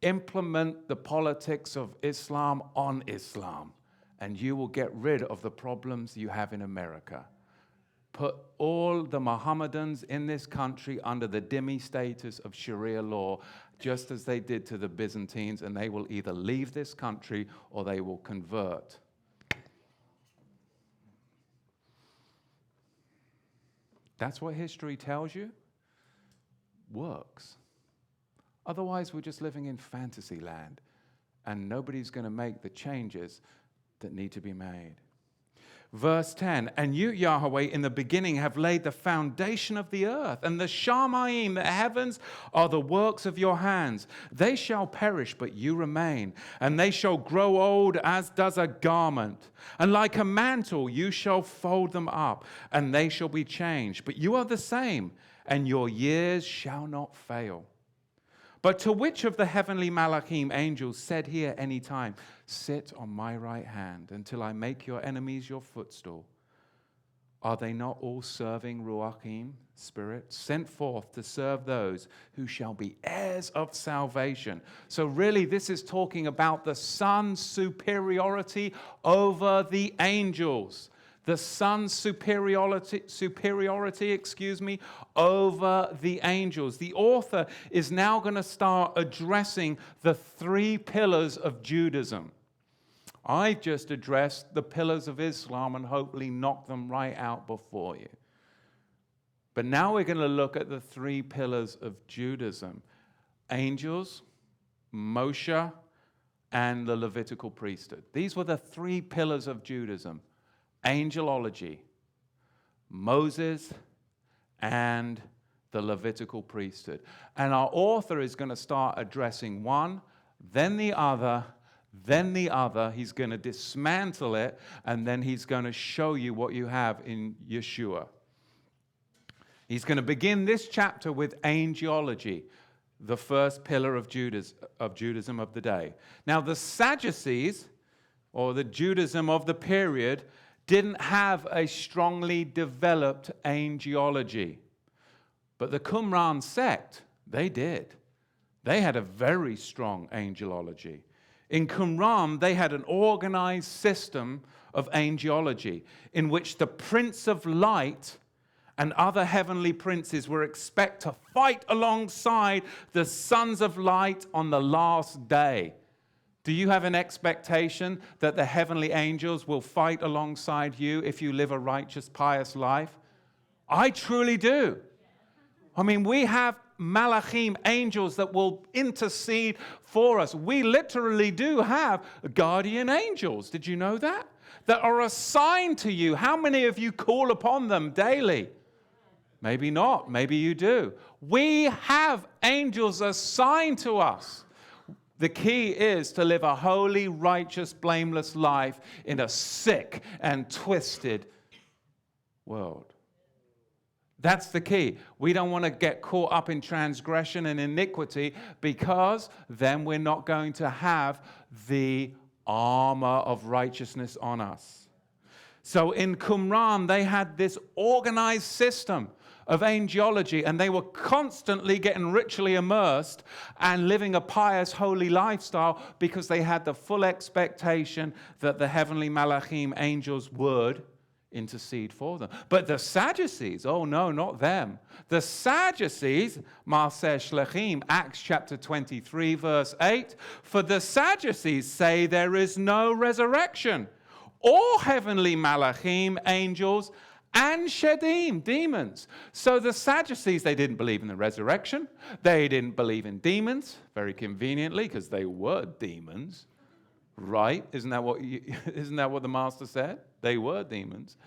Implement the politics of Islam on Islam, and you will get rid of the problems you have in America. Put all the Mohammedans in this country under the dhimmi status of Sharia law, just as they did to the Byzantines, and they will either leave this country or they will convert. That's what history tells you works. Otherwise, we're just living in fantasy land, and nobody's going to make the changes that need to be made. Verse 10, and you, Yahweh, in the beginning have laid the foundation of the earth, and the Shamayim, the heavens, are the works of your hands. They shall perish, but you remain, and they shall grow old as does a garment. And like a mantle you shall fold them up, and they shall be changed. But you are the same, and your years shall not fail. But to which of the heavenly Malachim angels said he at any time, sit on my right hand until I make your enemies your footstool? Are they not all serving Ruachim, spirit, sent forth to serve those who shall be heirs of salvation? So really this is talking about the Son's superiority over the angels. The Son's superiority, over the angels. The author is now going to start addressing the 3 pillars of Judaism. I just addressed the pillars of Islam and hopefully knocked them right out before you. But now we're going to look at the 3 pillars of Judaism. Angels, Moshiac, and the Levitical priesthood. These were the 3 pillars of Judaism. Angelology, Moses, and the Levitical priesthood. And our author is going to start addressing one, then the other, then the other. He's going to dismantle it, and then he's going to show you what you have in Yeshua. He's going to begin this chapter with angelology, the first pillar of Judaism of the day. Now, the Sadducees, or the Judaism of the period, didn't have a strongly developed angelology. But the Qumran sect, they did. They had a very strong angelology. In Qumran, they had an organized system of angelology in which the Prince of Light and other heavenly princes were expected to fight alongside the sons of light on the last day. Do you have an expectation that the heavenly angels will fight alongside you if you live a righteous, pious life? I truly do. I mean, we have Malachim, angels that will intercede for us. We literally do have guardian angels. Did you know that? That are assigned to you. How many of you call upon them daily? Maybe not. Maybe you do. We have angels assigned to us. The key is to live a holy, righteous, blameless life in a sick and twisted world. That's the key. We don't want to get caught up in transgression and iniquity, because then we're not going to have the armor of righteousness on us. So in Qumran, they had this organized system of angelology, and they were constantly getting ritually immersed and living a pious, holy lifestyle, because they had the full expectation that the heavenly Malachim angels would intercede for them. But the Sadducees, oh no, not them. The Sadducees, Maaseh Shlechim, Acts chapter 23, verse 8, for the Sadducees say there is no resurrection, or heavenly Malachim angels, and Shedim, demons. So the Sadducees, they didn't believe in the resurrection. They didn't believe in demons, very conveniently, because they were demons. Right? Isn't that what the master said? They were demons.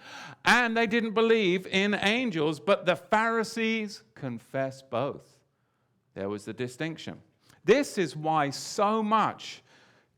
And they didn't believe in angels, but the Pharisees confessed both. There was the distinction. This is why so much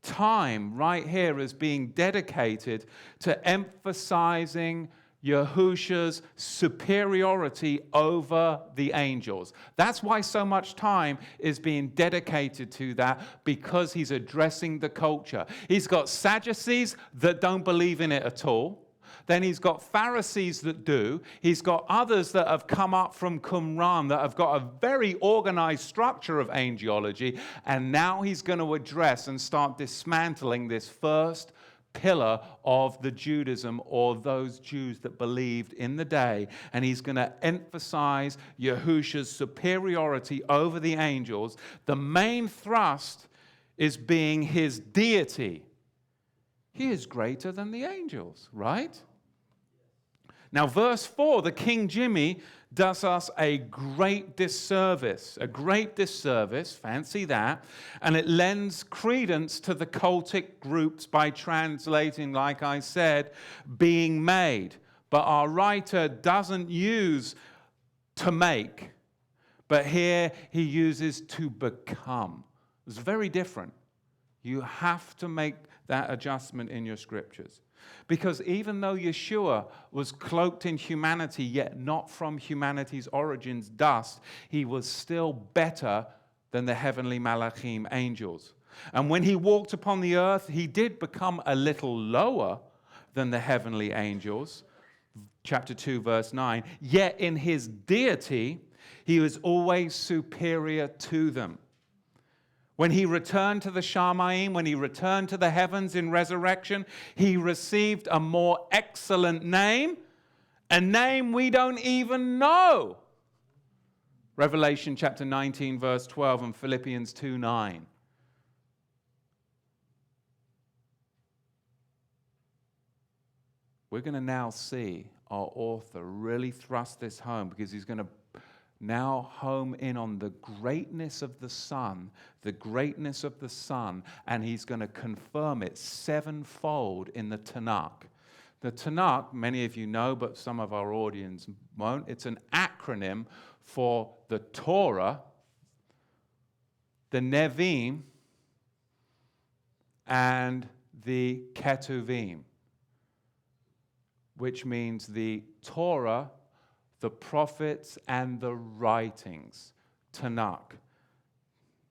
time right here is being dedicated to emphasizing Yahusha's superiority over the angels. That's why so much time is being dedicated to that, because he's addressing the culture. He's got Sadducees that don't believe in it at all. Then he's got Pharisees that do. He's got others that have come up from Qumran that have got a very organized structure of angelology. And now he's going to address and start dismantling this first pillar of the Judaism, or those Jews that believed in the day. And he's going to emphasize Yahusha's superiority over the angels. The main thrust is being his deity. He is greater than the angels, right? Now, verse 4, the King Jimmy does us a great disservice, fancy that, and it lends credence to the cultic groups by translating, like I said, being made. But our writer doesn't use to make, but here he uses to become. It's very different. You have to make that adjustment in your scriptures. Because even though Yeshua was cloaked in humanity, yet not from humanity's origins, dust, he was still better than the heavenly malachim, angels. And when he walked upon the earth, he did become a little lower than the heavenly angels. Chapter 2, verse 9. Yet in his deity, he was always superior to them. When he returned to the Shamayim, when he returned to the heavens in resurrection, he received a more excellent name, a name we don't even know. Revelation chapter 19, verse 12, and Philippians 2:9. We're going to now see our author really thrust this home, because he's going to now home in on the greatness of the Son, and he's going to confirm it sevenfold in the Tanakh. The Tanakh, many of you know, but some of our audience won't. It's an acronym for the Torah, the Nevi'im, and the Ketuvim, which means the Torah, the prophets, and the writings. Tanakh,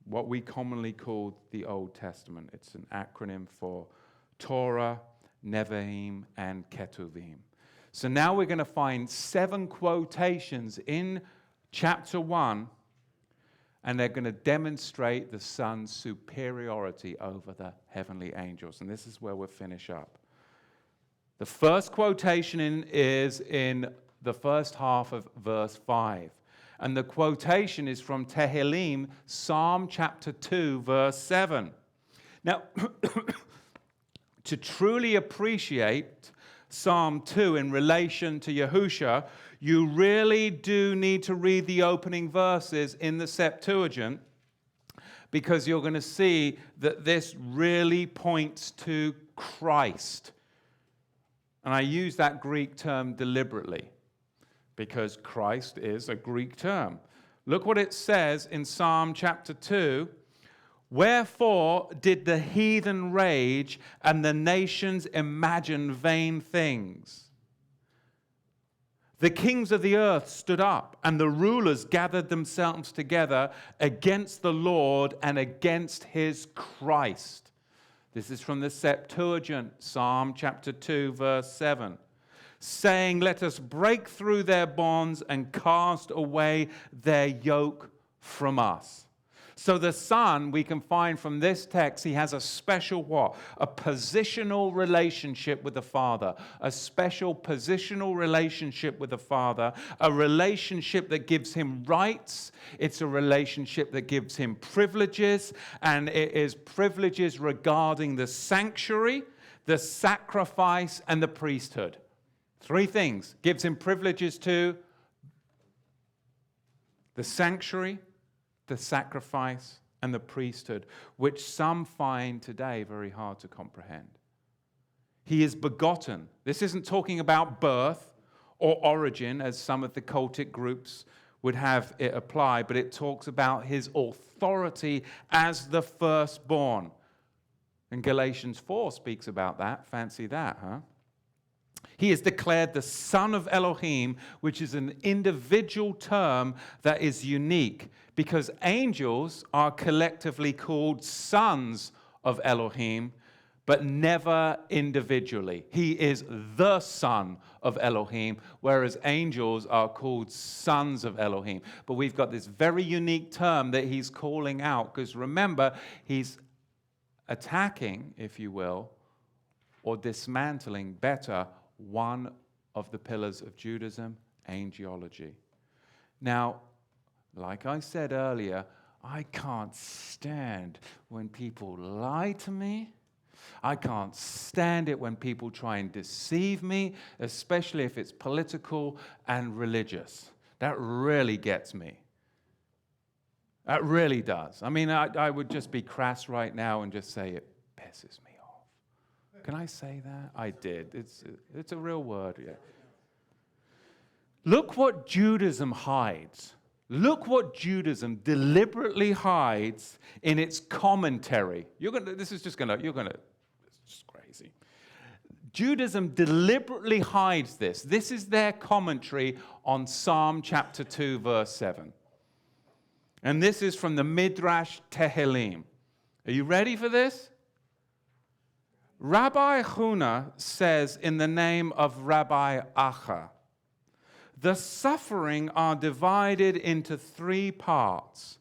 what we commonly call the Old Testament. It's an acronym for Torah, Nevi'im, and Ketuvim. So now we're going to find 7 quotations in chapter 1, and they're going to demonstrate the Son's superiority over the heavenly angels. And this is where we'll finish up. The first quotation is in the first half of verse 5. And the quotation is from Tehillim, Psalm chapter 2, verse 7. Now, to truly appreciate Psalm 2 in relation to Yahusha, you really do need to read the opening verses in the Septuagint, because you're going to see that this really points to Christ. And I use that Greek term deliberately, because Christ is a Greek term. Look what it says in Psalm chapter 2. Wherefore did the heathen rage and the nations imagine vain things? The kings of the earth stood up, and the rulers gathered themselves together against the Lord and against his Christ. This is from the Septuagint, Psalm chapter 2, verse 7. Saying, let us break through their bonds and cast away their yoke from us. So the Son, we can find from this text, he has a special what? A positional relationship with the Father. A special positional relationship with the Father. A relationship that gives him rights. It's a relationship that gives him privileges. And it is privileges regarding the sanctuary, the sacrifice, and the priesthood. 3 things. Gives him privileges to the sanctuary, the sacrifice, and the priesthood, which some find today very hard to comprehend. He is begotten. This isn't talking about birth or origin, as some of the cultic groups would have it apply, but it talks about his authority as the firstborn. And Galatians 4 speaks about that. Fancy that, huh? He is declared the Son of Elohim, which is an individual term that is unique, because angels are collectively called sons of Elohim, but never individually. He is the Son of Elohim, whereas angels are called sons of Elohim. But we've got this very unique term that he's calling out, because remember, he's attacking, if you will, or dismantling better one of the pillars of Judaism, angelology. Now, like I said earlier, I can't stand when people lie to me. I can't stand it when people try and deceive me, especially if it's political and religious. That really gets me. That really does. I mean, I would just be crass right now and just say it pisses me off. Can I say that? I did. It's a real word. Yeah. Look what Judaism hides. Look what Judaism deliberately hides in its commentary. This is crazy. Judaism deliberately hides this. This is their commentary on Psalm chapter 2, verse 7. And this is from the Midrash Tehillim. Are you ready for this? Rabbi Huna says in the name of Rabbi Acha, the suffering are divided into 3 parts.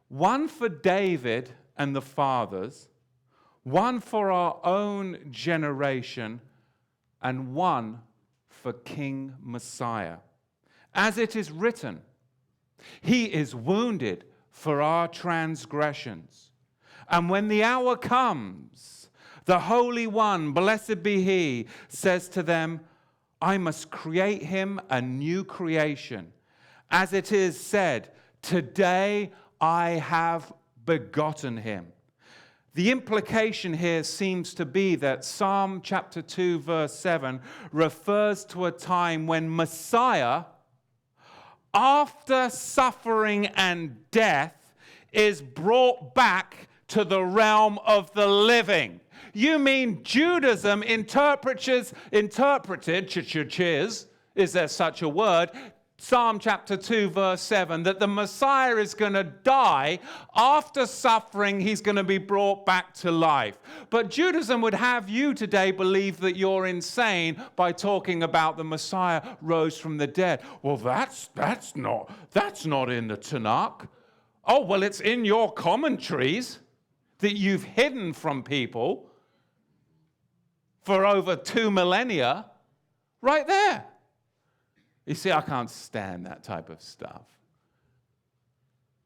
One for David and the fathers, one for our own generation, and one for King Messiah. As it is written, he is wounded for our transgressions. And when the hour comes, the Holy One, blessed be he, says to them, I must create him a new creation. As it is said, today I have begotten him. The implication here seems to be that Psalm chapter 2, verse 7 refers to a time when Messiah, after suffering and death, is brought back to the realm of the living. You mean Judaism interpreted, is there such a word? Psalm chapter 2, verse 7, that the Messiah is going to die. After suffering, he's going to be brought back to life. But Judaism would have you today believe that you're insane by talking about the Messiah rose from the dead. Well, that's not in the Tanakh. Oh, well, it's in your commentaries that you've hidden from people for over 2 millennia, right there. You see, I can't stand that type of stuff.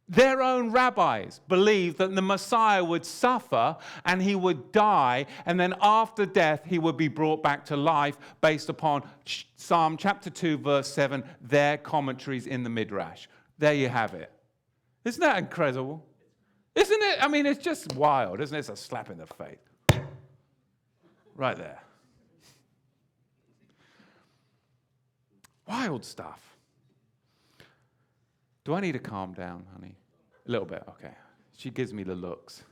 Their own rabbis believed that the Messiah would suffer and he would die, and then after death he would be brought back to life based upon Psalm chapter 2, verse 7, their commentaries in the Midrash. There you have it. Isn't that incredible? Isn't it? I mean, it's just wild, isn't it? It's a slap in the face. Right there. Wild stuff. Do I need to calm down, honey? A little bit, okay. She gives me the looks.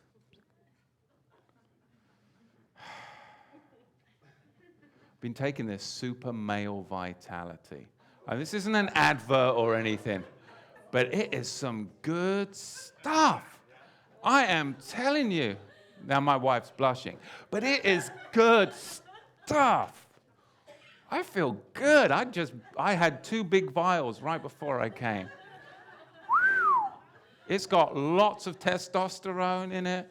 Been taking this super male vitality. This isn't an advert or anything, but it is some good stuff. I am telling you. Now my wife's blushing, but it is good stuff. I feel good. I had 2 big vials right before I came. It's got lots of testosterone in it.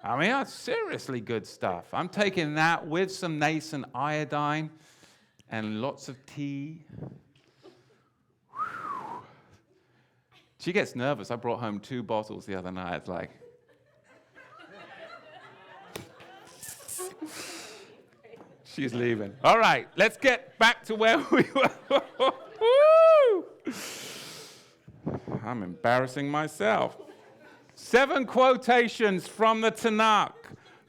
I mean, that's seriously good stuff. I'm taking that with some nascent iodine and lots of tea. She gets nervous. I brought home 2 bottles the other night. It's like, she's leaving. All right, let's get back to where we were. I'm embarrassing myself. 7 quotations from the Tanakh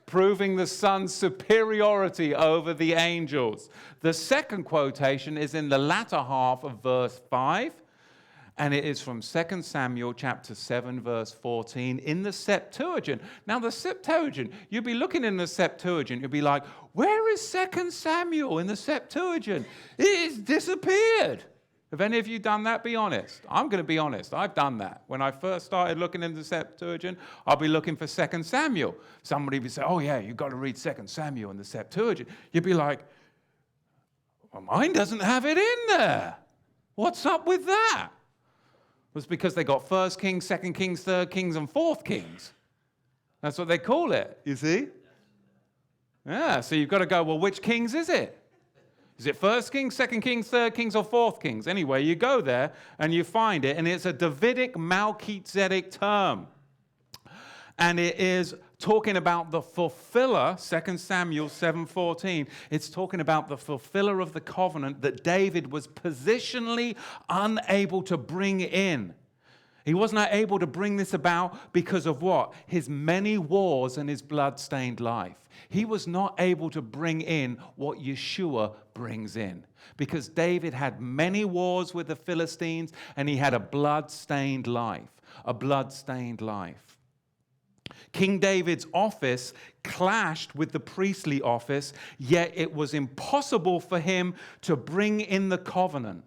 proving the Son's superiority over the angels. The second quotation is in the latter half of verse 5. And it is from 2 Samuel chapter 7, verse 14, in the Septuagint. Now, the Septuagint, you'll be looking in the Septuagint, you'll be like, where is 2 Samuel in the Septuagint? It has disappeared. Have any of you done that? Be honest. I'm going to be honest. I've done that. When I first started looking into the Septuagint, I'll be looking for 2 Samuel. Somebody would say, oh yeah, you've got to read 2 Samuel in the Septuagint. You'd be like, well, mine doesn't have it in there. What's up with that? It was because they got 1 Kings, 2 Kings, 3 Kings, and 4 Kings. That's what they call it, you see? Yeah, so you've got to go, well, which Kings is it? Is it 1 Kings, 2 Kings, 3 Kings, or 4 Kings? Anyway, you go there and you find it, and it's a Davidic Melchizedek term. And it is talking about the fulfiller, 2 Samuel 7:14. It's talking about the fulfiller of the covenant that David was positionally unable to bring in. He wasn't able to bring this about because of what? His many wars and his blood-stained life. He was not able to bring in what Yeshua brings in. Because David had many wars with the Philistines and he had a blood-stained life. A blood-stained life. King David's office clashed with the priestly office, yet it was impossible for him to bring in the covenant.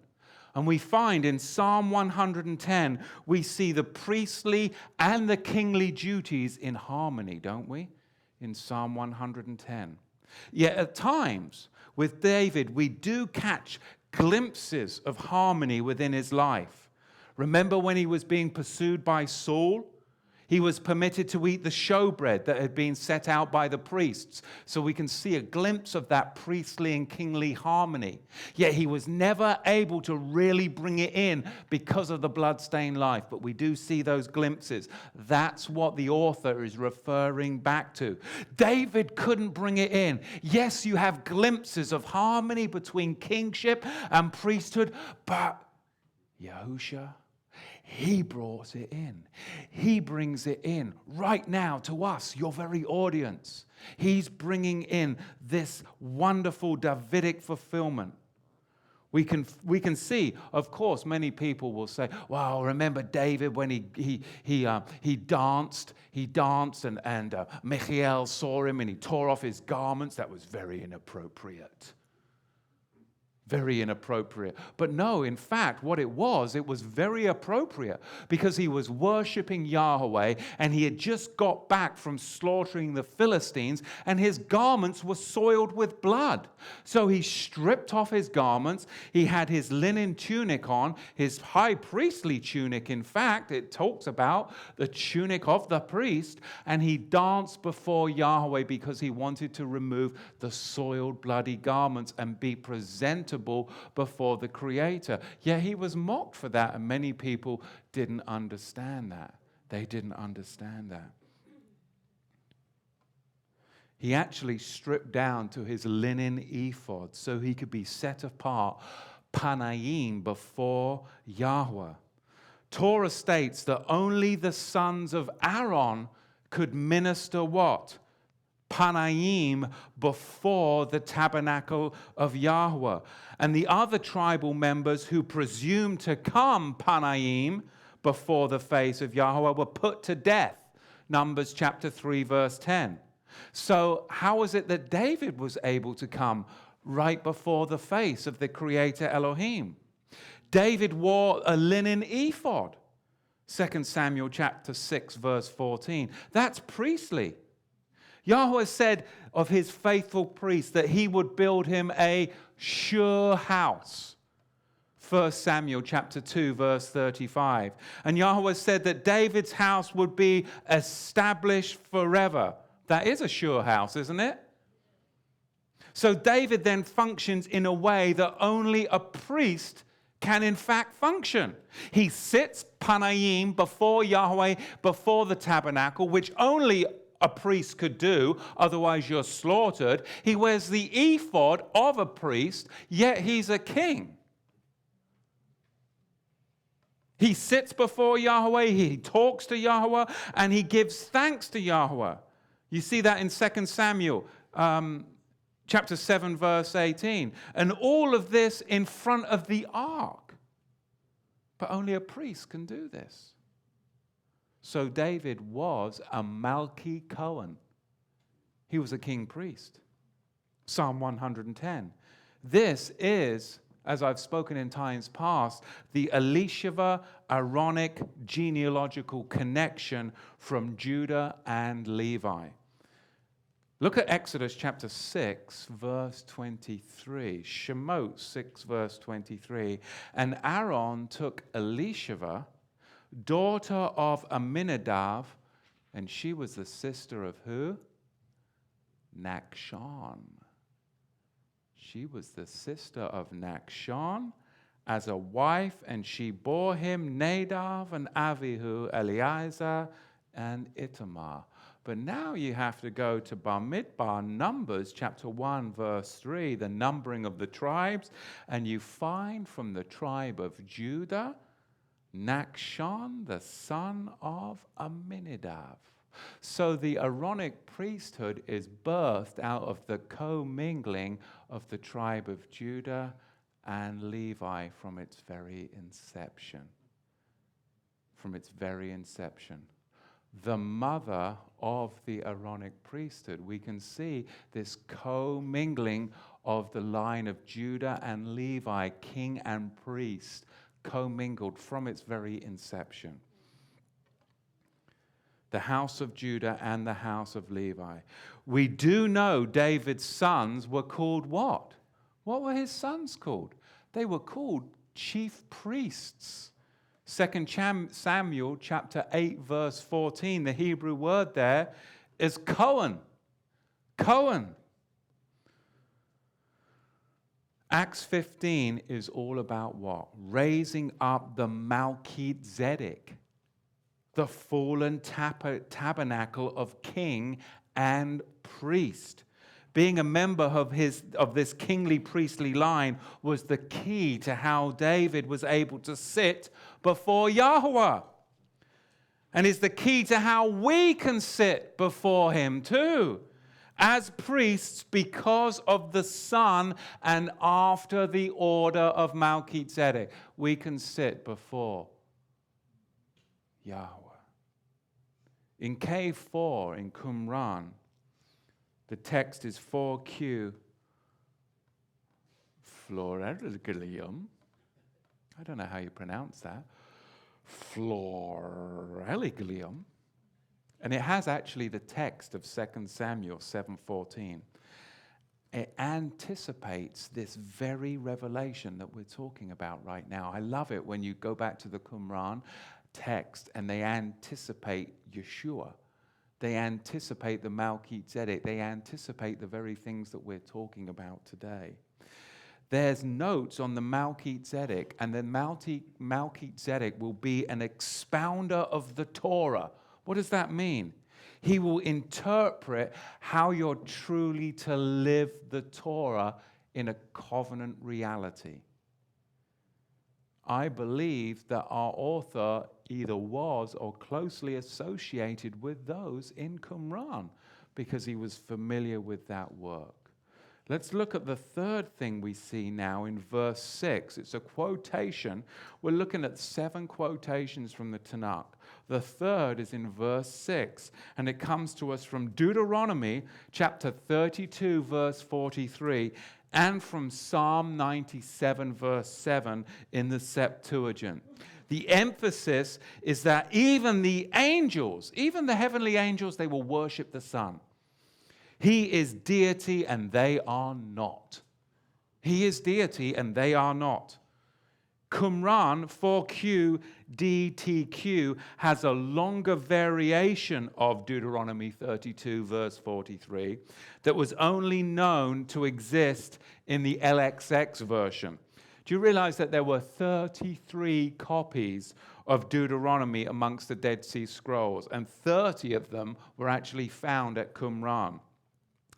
And we find in Psalm 110, we see the priestly and the kingly duties in harmony, don't we? In Psalm 110. Yet at times, with David, we do catch glimpses of harmony within his life. Remember when he was being pursued by Saul? He was permitted to eat the showbread that had been set out by the priests. So we can see a glimpse of that priestly and kingly harmony. Yet he was never able to really bring it in because of the bloodstained life. But we do see those glimpses. That's what the author is referring back to. David couldn't bring it in. Yes, you have glimpses of harmony between kingship and priesthood, but Yahusha, he brought it in. He brings it in right now to us, your very audience. He's bringing in this wonderful Davidic fulfillment. We can see, of course, many people will say, well, remember David when he danced and Michael saw him and he tore off his garments. That was very inappropriate. Very inappropriate. But no, in fact, what it was very appropriate because he was worshiping Yahweh and he had just got back from slaughtering the Philistines and his garments were soiled with blood. So he stripped off his garments. He had his linen tunic on, his high priestly tunic. In fact, it talks about the tunic of the priest, and he danced before Yahweh because he wanted to remove the soiled, bloody garments and be presentable before the Creator. Yet he was mocked for that, and many people didn't understand that. They didn't understand that. He actually stripped down to his linen ephod so he could be set apart, panayim, before Yahweh. Torah states that only the sons of Aaron could minister what? Panayim, before the tabernacle of Yahweh. And the other tribal members who presumed to come Panayim before the face of Yahweh were put to death. Numbers chapter 3 verse 10. So how is it that David was able to come right before the face of the Creator Elohim? David wore a linen ephod. 2 Samuel chapter 6 verse 14. That's priestly. Yahuwah said of his faithful priest that he would build him a sure house. 1 Samuel chapter 2 verse 35. And Yahuwah said that David's house would be established forever. That is a sure house, isn't it? So David then functions in a way that only a priest can in fact function. He sits panayim before Yahweh, before the tabernacle, which only a priest could do, otherwise you're slaughtered. He wears the ephod of a priest, yet he's a king. He sits before Yahweh, he talks to Yahweh, and he gives thanks to Yahweh. You see that in 2 Samuel chapter 7, verse 18. And all of this in front of the ark. But only a priest can do this. So David was a Malki Cohen. He was a king priest. Psalm 110. This is as I've spoken in times past, the Elisheva Aaronic genealogical connection from Judah and Levi. Look at Exodus chapter 6, verse 23. Shemot 6, verse 23. And Aaron took Elisheva, daughter of Amminadab, and she was the sister of who? Nachshon. She was the sister of Nachshon as a wife, and she bore him Nadav and Avihu, Eleazar and Ithamar. But now you have to go to Bamidbar, Numbers chapter 1, verse 3, the numbering of the tribes, and you find from the tribe of Judah, Nachshon, the son of Amminadab. So the Aaronic priesthood is birthed out of the commingling of the tribe of Judah and Levi from its very inception. From its very inception. The mother of the Aaronic priesthood. We can see this commingling of the line of Judah and Levi, king and priest, commingled from its very inception. The house of Judah and the house of Levi. We do know David's sons were called what? What were his sons called? They were called chief priests. 2 Samuel chapter 8, verse 14, the Hebrew word there is Cohen. Cohen. Acts 15 is all about what? Raising up the Melchizedek, the fallen tabernacle of king and priest. Being a member of this kingly priestly line was the key to how David was able to sit before Yahuwah. And is the key to how we can sit before him too. As priests because of the Son and after the order of Melchizedek. We can sit before Yahuwah. In K4 in Qumran, the text is 4Q Floreligium. I don't know how you pronounce that. Floreligium. And it has actually the text of 2 Samuel 7:14. It anticipates this very revelation that we're talking about right now. I love it when you go back to the Qumran text and they anticipate Yeshua. They anticipate the Melchizedek. They anticipate the very things that we're talking about today. There's notes on the Melchizedek, and the Melchizedek will be an expounder of the Torah. What does that mean? He will interpret how you're truly to live the Torah in a covenant reality. I believe that our author either was or closely associated with those in Qumran because he was familiar with that work. Let's look at the third thing we see now in verse 6. It's a quotation. We're looking at 7 quotations from the Tanakh. The third is in verse 6, and it comes to us from Deuteronomy chapter 32, verse 43, and from Psalm 97, verse 7 in the Septuagint. The emphasis is that even the angels, even the heavenly angels, they will worship the Son. He is deity and they are not. He is deity and they are not. Qumran 4Q DTQ has a longer variation of Deuteronomy 32 verse 43 that was only known to exist in the LXX version. Do you realize that there were 33 copies of Deuteronomy amongst the Dead Sea Scrolls, and 30 of them were actually found at Qumran?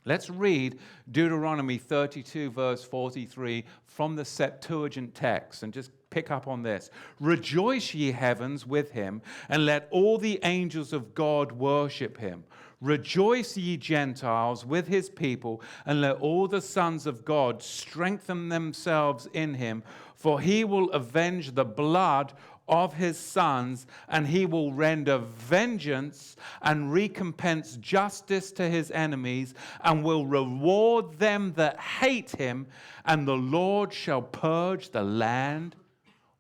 Let's read Deuteronomy 32, verse 43 from the Septuagint text and just pick up on this. Rejoice, ye heavens, with him, and let all the angels of God worship him. Rejoice, ye Gentiles, with his people, and let all the sons of God strengthen themselves in him, for he will avenge the blood of his sons, and he will render vengeance and recompense justice to his enemies, and will reward them that hate him, and the Lord shall purge the land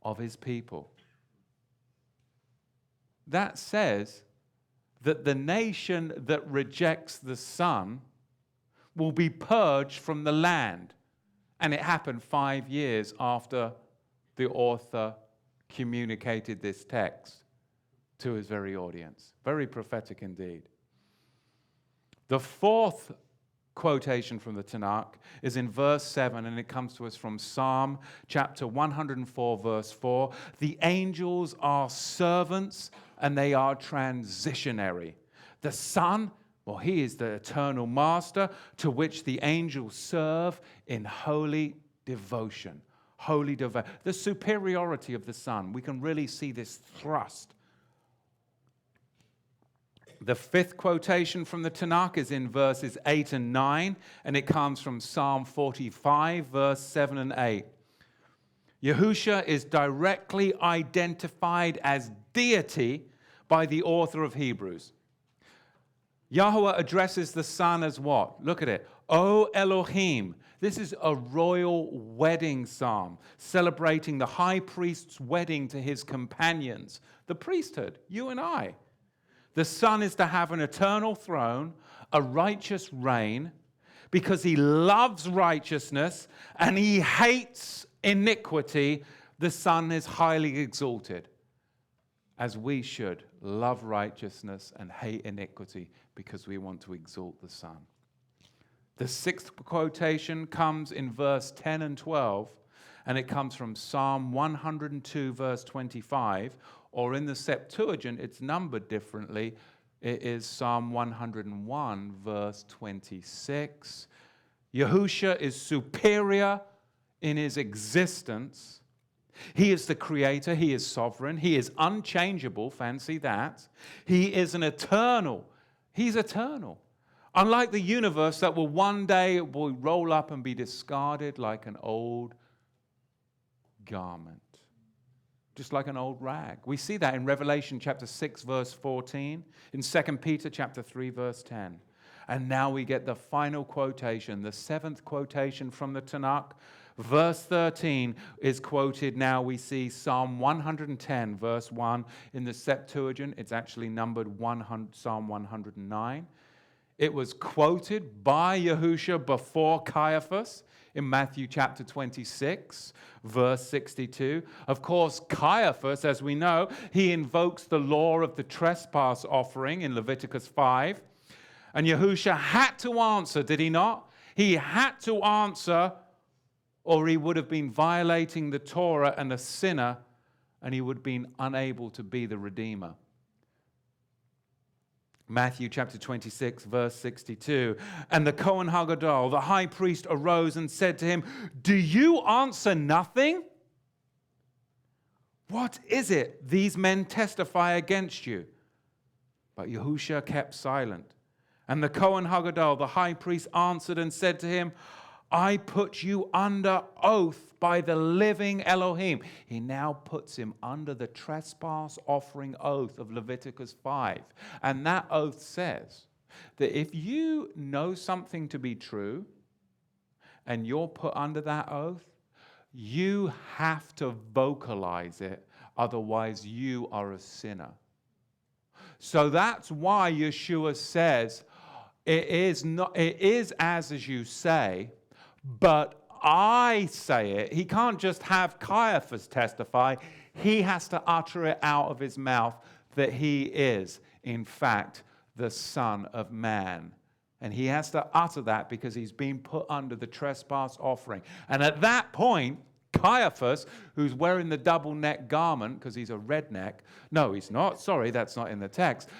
of his people. That says that the nation that rejects the Son will be purged from the land. And it happened 5 years after the author communicated this text to his very audience. Very prophetic indeed. The fourth quotation from the Tanakh is in verse 7, and it comes to us from Psalm chapter 104, verse 4. The angels are servants, and they are transitionary. The Son, well, he is the eternal master to which the angels serve in holy devotion. Holy devotion. The superiority of the Son. We can really see this thrust. The fifth quotation from the Tanakh is in verses 8 and 9, and it comes from Psalm 45, verse 7 and 8. Yahusha is directly identified as deity by the author of Hebrews. Yahuwah addresses the Son as what? Look at it. O Elohim. This is a royal wedding psalm, celebrating the high priest's wedding to his companions, the priesthood, you and I. The Son is to have an eternal throne, a righteous reign, because he loves righteousness and he hates iniquity. The Son is highly exalted, as we should love righteousness and hate iniquity because we want to exalt the Son. The sixth quotation comes in verse 10 and 12, and it comes from Psalm 102, verse 25, or in the Septuagint, it's numbered differently. It is Psalm 101, verse 26. Yahusha is superior in his existence. He is the creator. He is sovereign. He is unchangeable. Fancy that. He is an eternal. He's eternal. Unlike the universe that will one day will roll up and be discarded like an old garment. Just like an old rag. We see that in Revelation chapter 6, verse 14, in 2 Peter chapter 3, verse 10. And now we get the final quotation, the seventh quotation from the Tanakh. Verse 13 is quoted. Now we see Psalm 110, verse 1. In the Septuagint, it's actually numbered Psalm 109. It was quoted by Yahusha before Caiaphas in Matthew chapter 26, verse 62. Of course, Caiaphas, as we know, he invokes the law of the trespass offering in Leviticus 5. And Yahusha had to answer, did he not? He had to answer, or he would have been violating the Torah and a sinner, and he would have been unable to be the Redeemer. Matthew chapter 26, verse 62. And the Kohen Hagadol, the high priest, arose and said to him, "Do you answer nothing? What is it these men testify against you?" But Yahusha kept silent. And the Kohen Hagadol, the high priest, answered and said to him, "I put you under oath by the living Elohim." He now puts him under the trespass offering oath of Leviticus 5. And that oath says that if you know something to be true and you're put under that oath, you have to vocalize it. Otherwise, you are a sinner. So that's why Yeshua says, it is as you say, but I say it. He can't just have Caiaphas testify. He has to utter it out of his mouth that he is, in fact, the Son of Man. And he has to utter that because he's been put under the trespass offering. And at that point, Caiaphas, who's wearing the double neck garment, because he's a redneck. No, he's not. Sorry, that's not in the text.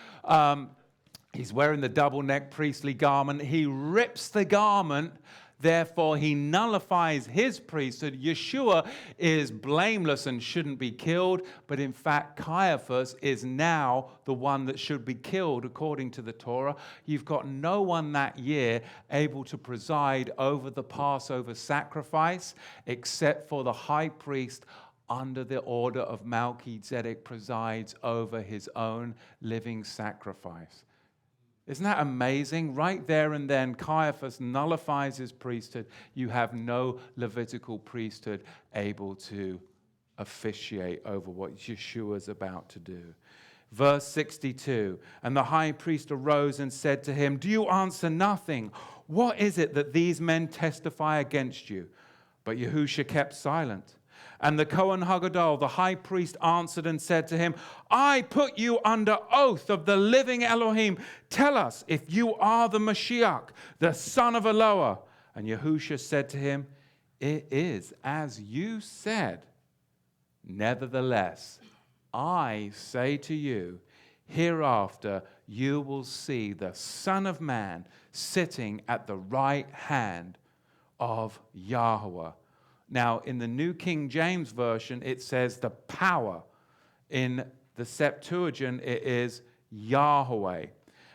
He's wearing the double neck priestly garment. He rips the garment. Therefore, he nullifies his priesthood. Yeshua is blameless and shouldn't be killed. But in fact, Caiaphas is now the one that should be killed according to the Torah. You've got no one that year able to preside over the Passover sacrifice except for the high priest under the order of Melchizedek, presides over his own living sacrifice. Isn't that amazing? Right there and then, Caiaphas nullifies his priesthood. You have no Levitical priesthood able to officiate over what Yeshua's about to do. Verse 62, and the high priest arose and said to him, do you answer nothing? What is it that these men testify against you? But Yahusha kept silent. And the Kohen Hagadol, the high priest, answered and said to him, I put you under oath of the living Elohim. Tell us if you are the Moshiac, the son of Eloah. And Yahusha said to him, it is as you said. Nevertheless, I say to you, hereafter you will see the Son of Man sitting at the right hand of Yahuwah. Now, in the New King James Version, it says the power. In the Septuagint, it is Yahweh.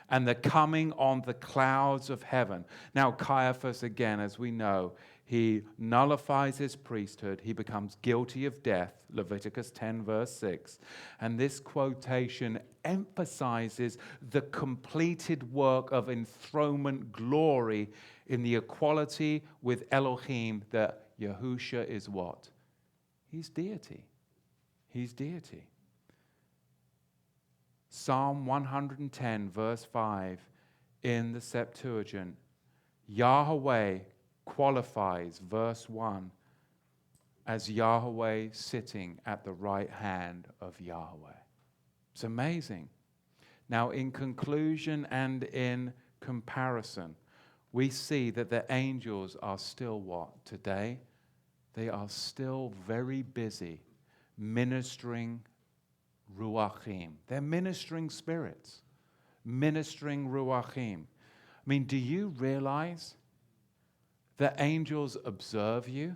And the coming on the clouds of heaven. Now, Caiaphas, again, as we know, he nullifies his priesthood. He becomes guilty of death, Leviticus 10, verse 6. And this quotation emphasizes the completed work of enthronement glory in the equality with Elohim that Yahusha is what? He's deity. He's deity. Psalm 110, verse 5, in the Septuagint, Yahweh qualifies verse 1 as Yahweh sitting at the right hand of Yahweh. It's amazing. Now, in conclusion and in comparison, we see that the angels are still what? Today, they are still very busy ministering ruachim. They're ministering spirits, ministering ruachim. I mean, do you realize that angels observe you?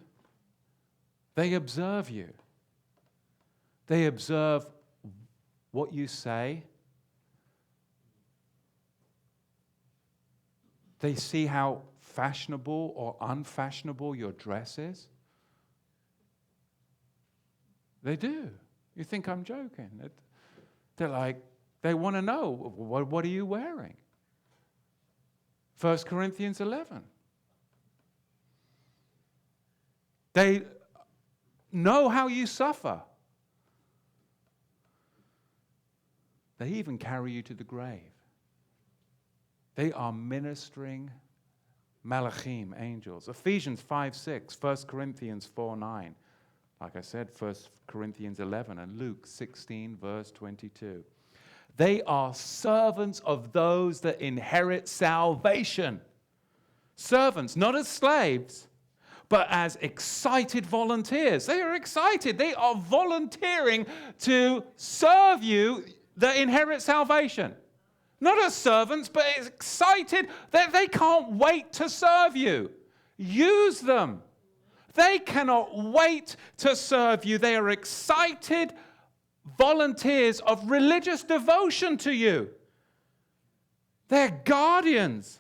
They observe you. They observe what you say. They see how fashionable or unfashionable your dress is. They do. You think I'm joking? They're like, they want to know, what are you wearing? 1 Corinthians 11. They know how you suffer. They even carry you to the grave. They are ministering malachim, angels. Ephesians 5:6, 1 Corinthians 4:9. Like I said, 1 Corinthians 11 and Luke 16, verse 22. They are servants of those that inherit salvation. Servants, not as slaves, but as excited volunteers. They are excited. They are volunteering to serve you that inherit salvation. Not as servants, but as excited that they can't wait to serve you. Use them. They cannot wait to serve you. They are excited volunteers of religious devotion to you. They're guardians.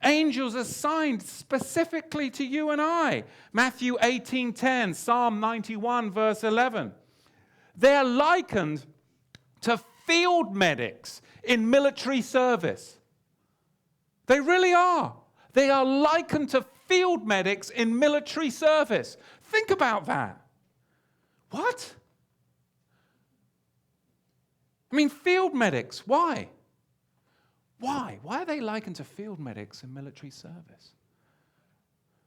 Angels assigned specifically to you and I. Matthew 18:10, Psalm 91, verse 11. They're likened to field medics in military service. They really are. They are likened to field medics in military service. Think about that. What? I mean, field medics, why? Why? Why are they likened to field medics in military service?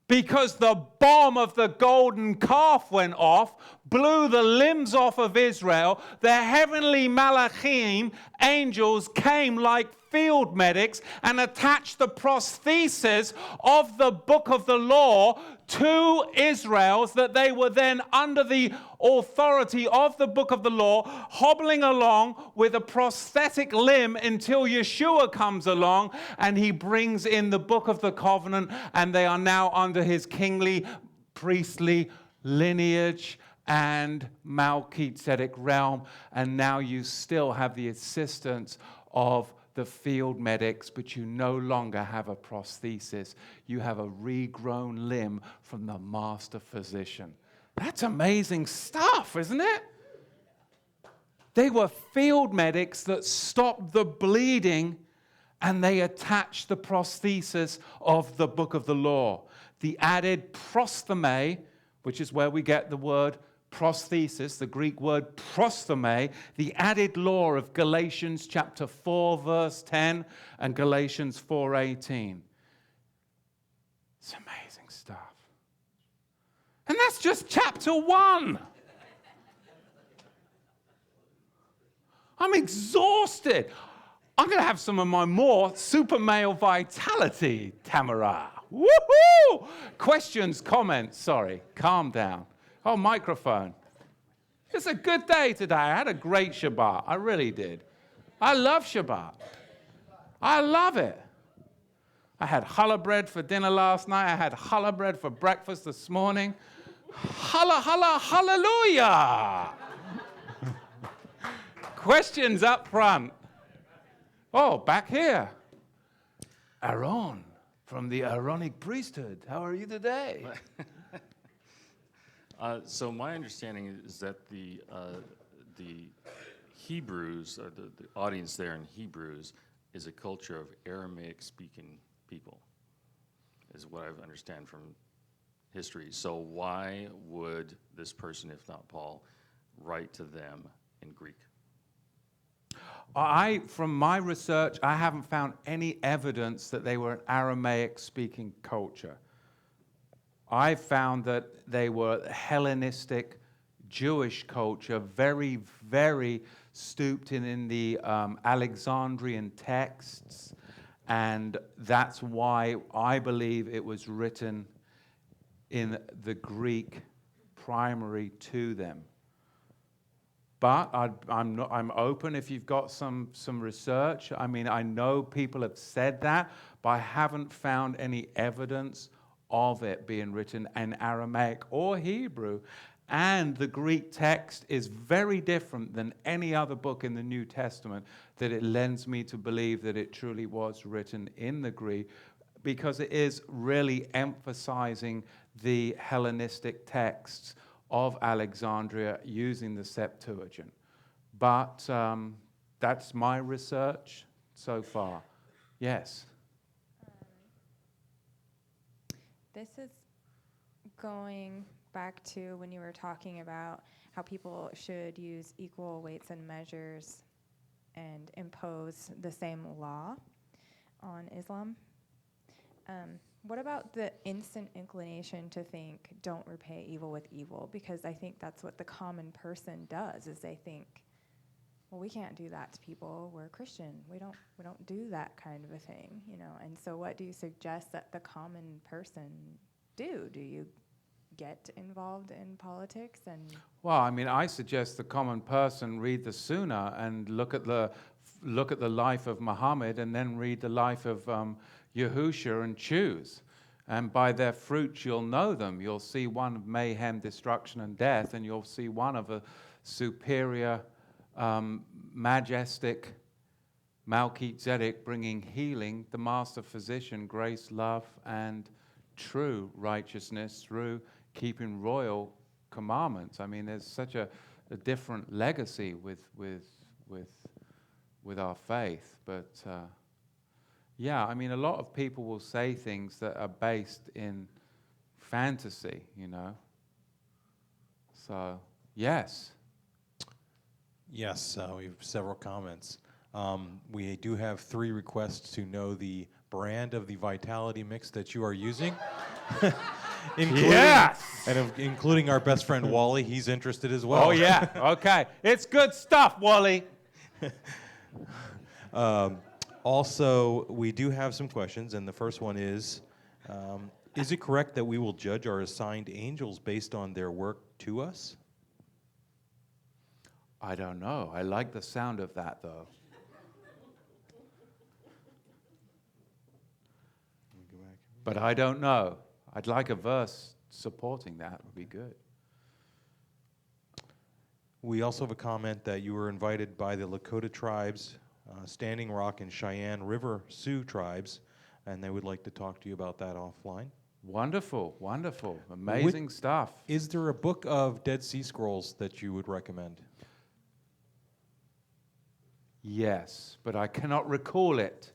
Because the bomb of the golden calf went off, blew the limbs off of Israel. The heavenly malachim, angels, came like field medics and attached the prosthesis of the book of the law to Israel, so that they were then under the authority of the book of the law, hobbling along with a prosthetic limb until Yeshua comes along and he brings in the book of the covenant, and they are now under his kingly, priestly lineage and Melchizedek realm. And now you still have the assistance of the field medics, but you no longer have a prosthesis. You have a regrown limb from the master physician. That's amazing stuff, isn't it? They were field medics that stopped the bleeding, and they attached the prosthesis of the book of the law. The added prostheme, which is where we get the word prosthesis, the Greek word prostheme, the added law of Galatians chapter 4, verse 10, and Galatians 4:18. It's amazing stuff. And that's just chapter 1. I'm exhausted. I'm going to have some of my more super male vitality, Tamara. Woohoo! Questions, comments, sorry. Calm down. Oh, microphone. It's a good day today. I had a great Shabbat. I really did. I love Shabbat. I love it. I had challah bread for dinner last night. I had challah bread for breakfast this morning. Hallelujah! Questions up front. Oh, back here. Aaron from the Aaronic priesthood. How are you today? So my understanding is that the Hebrews, or the audience there in Hebrews, is a culture of Aramaic-speaking people, is what I understand from history. So why would this person, if not Paul, write to them in Greek? From my research, I haven't found any evidence that they were an Aramaic-speaking culture. I found that they were Hellenistic Jewish culture, very, very stooped in the Alexandrian texts, and that's why I believe it was written in the Greek primary to them. But I'm open if you've got some research. I mean, I know people have said that, but I haven't found any evidence of it being written in Aramaic or Hebrew. And the Greek text is very different than any other book in the New Testament, that it lends me to believe that it truly was written in the Greek, because it is really emphasizing the Hellenistic texts of Alexandria using the Septuagint. But that's my research so far. Yes? This is going back to when you were talking about how people should use equal weights and measures and impose the same law on Islam. What about the instant inclination to think, don't repay evil with evil? Because I think that's what the common person does, is they think, well, we can't do that to people. We're Christian. We don't do that kind of a thing, you know. And so what do you suggest that the common person do? Do you get involved in politics? And Well, I mean, I suggest the common person read the Sunnah and look at the life of Muhammad, and then read the life of Yahusha and choose. And by their fruits you'll know them. You'll see one of mayhem, destruction, and death, and you'll see one of a superior, majestic Melchizedek bringing healing, the master physician, grace, love, and true righteousness through keeping royal commandments. I mean, there's such a different legacy with our faith, but yeah, I mean, a lot of people will say things that are based in fantasy, you know. So, yes. Yes, we have several comments. We do have 3 requests to know the brand of the Vitality mix that you are using. Including our best friend Wally. He's interested as well. Oh, yeah. Okay. It's good stuff, Wally. Also, we do have some questions, and the first one is it correct that we will judge our assigned angels based on their work to us? I don't know. I like the sound of that, though. But I don't know. I'd like a verse supporting that. Would be good. We also have a comment that you were invited by the Lakota tribes, Standing Rock and Cheyenne River Sioux tribes, and they would like to talk to you about that offline. Wonderful, wonderful, amazing stuff. Is there a book of Dead Sea Scrolls that you would recommend? Yes, but I cannot recall it.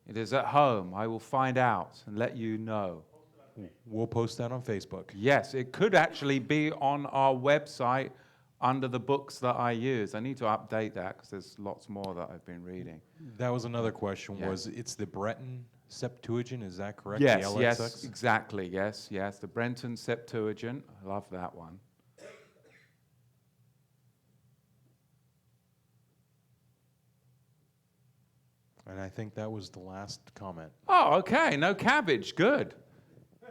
It is at home. I will find out and let you know. We'll post that on Facebook. Yes, it could actually be on our website under the books that I use. I need to update that because there's lots more that I've been reading. That was another question. Yeah. Was it's the Breton Septuagint? Is that correct? Yes, the yes, LXX? exactly. Yes, yes. The Brenton Septuagint. I love that one. And I think that was the last comment. Oh, okay. No cabbage. Good.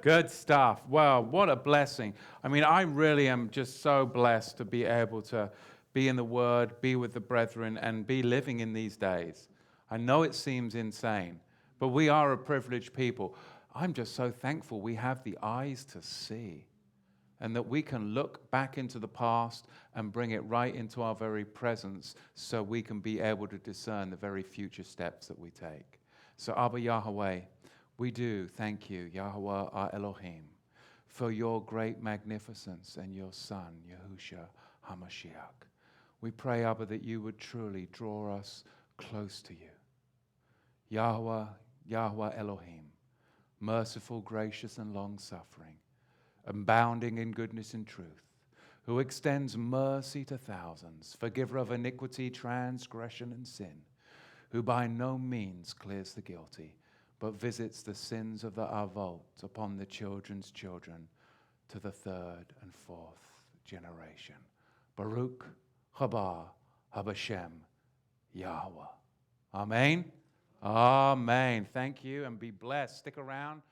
Good stuff. Well, what a blessing. I mean, I really am just so blessed to be able to be in the Word, be with the brethren, and be living in these days. I know it seems insane, but we are a privileged people. I'm just so thankful we have the eyes to see and that we can look back into the past and bring it right into our very presence so we can be able to discern the very future steps that we take. So, Abba Yahweh, we do thank you, Yahuwah our Elohim, for your great magnificence and your Son, Yahusha HaMashiach. We pray, Abba, that you would truly draw us close to you. Yahuwah Elohim, merciful, gracious, and long-suffering, abounding in goodness and truth, who extends mercy to thousands, forgiver of iniquity, transgression, and sin, who by no means clears the guilty, but visits the sins of the Avot upon the children's children to the third and fourth generation. Baruch haba habashem Yahweh. Amen. Amen. Thank you and be blessed. Stick around.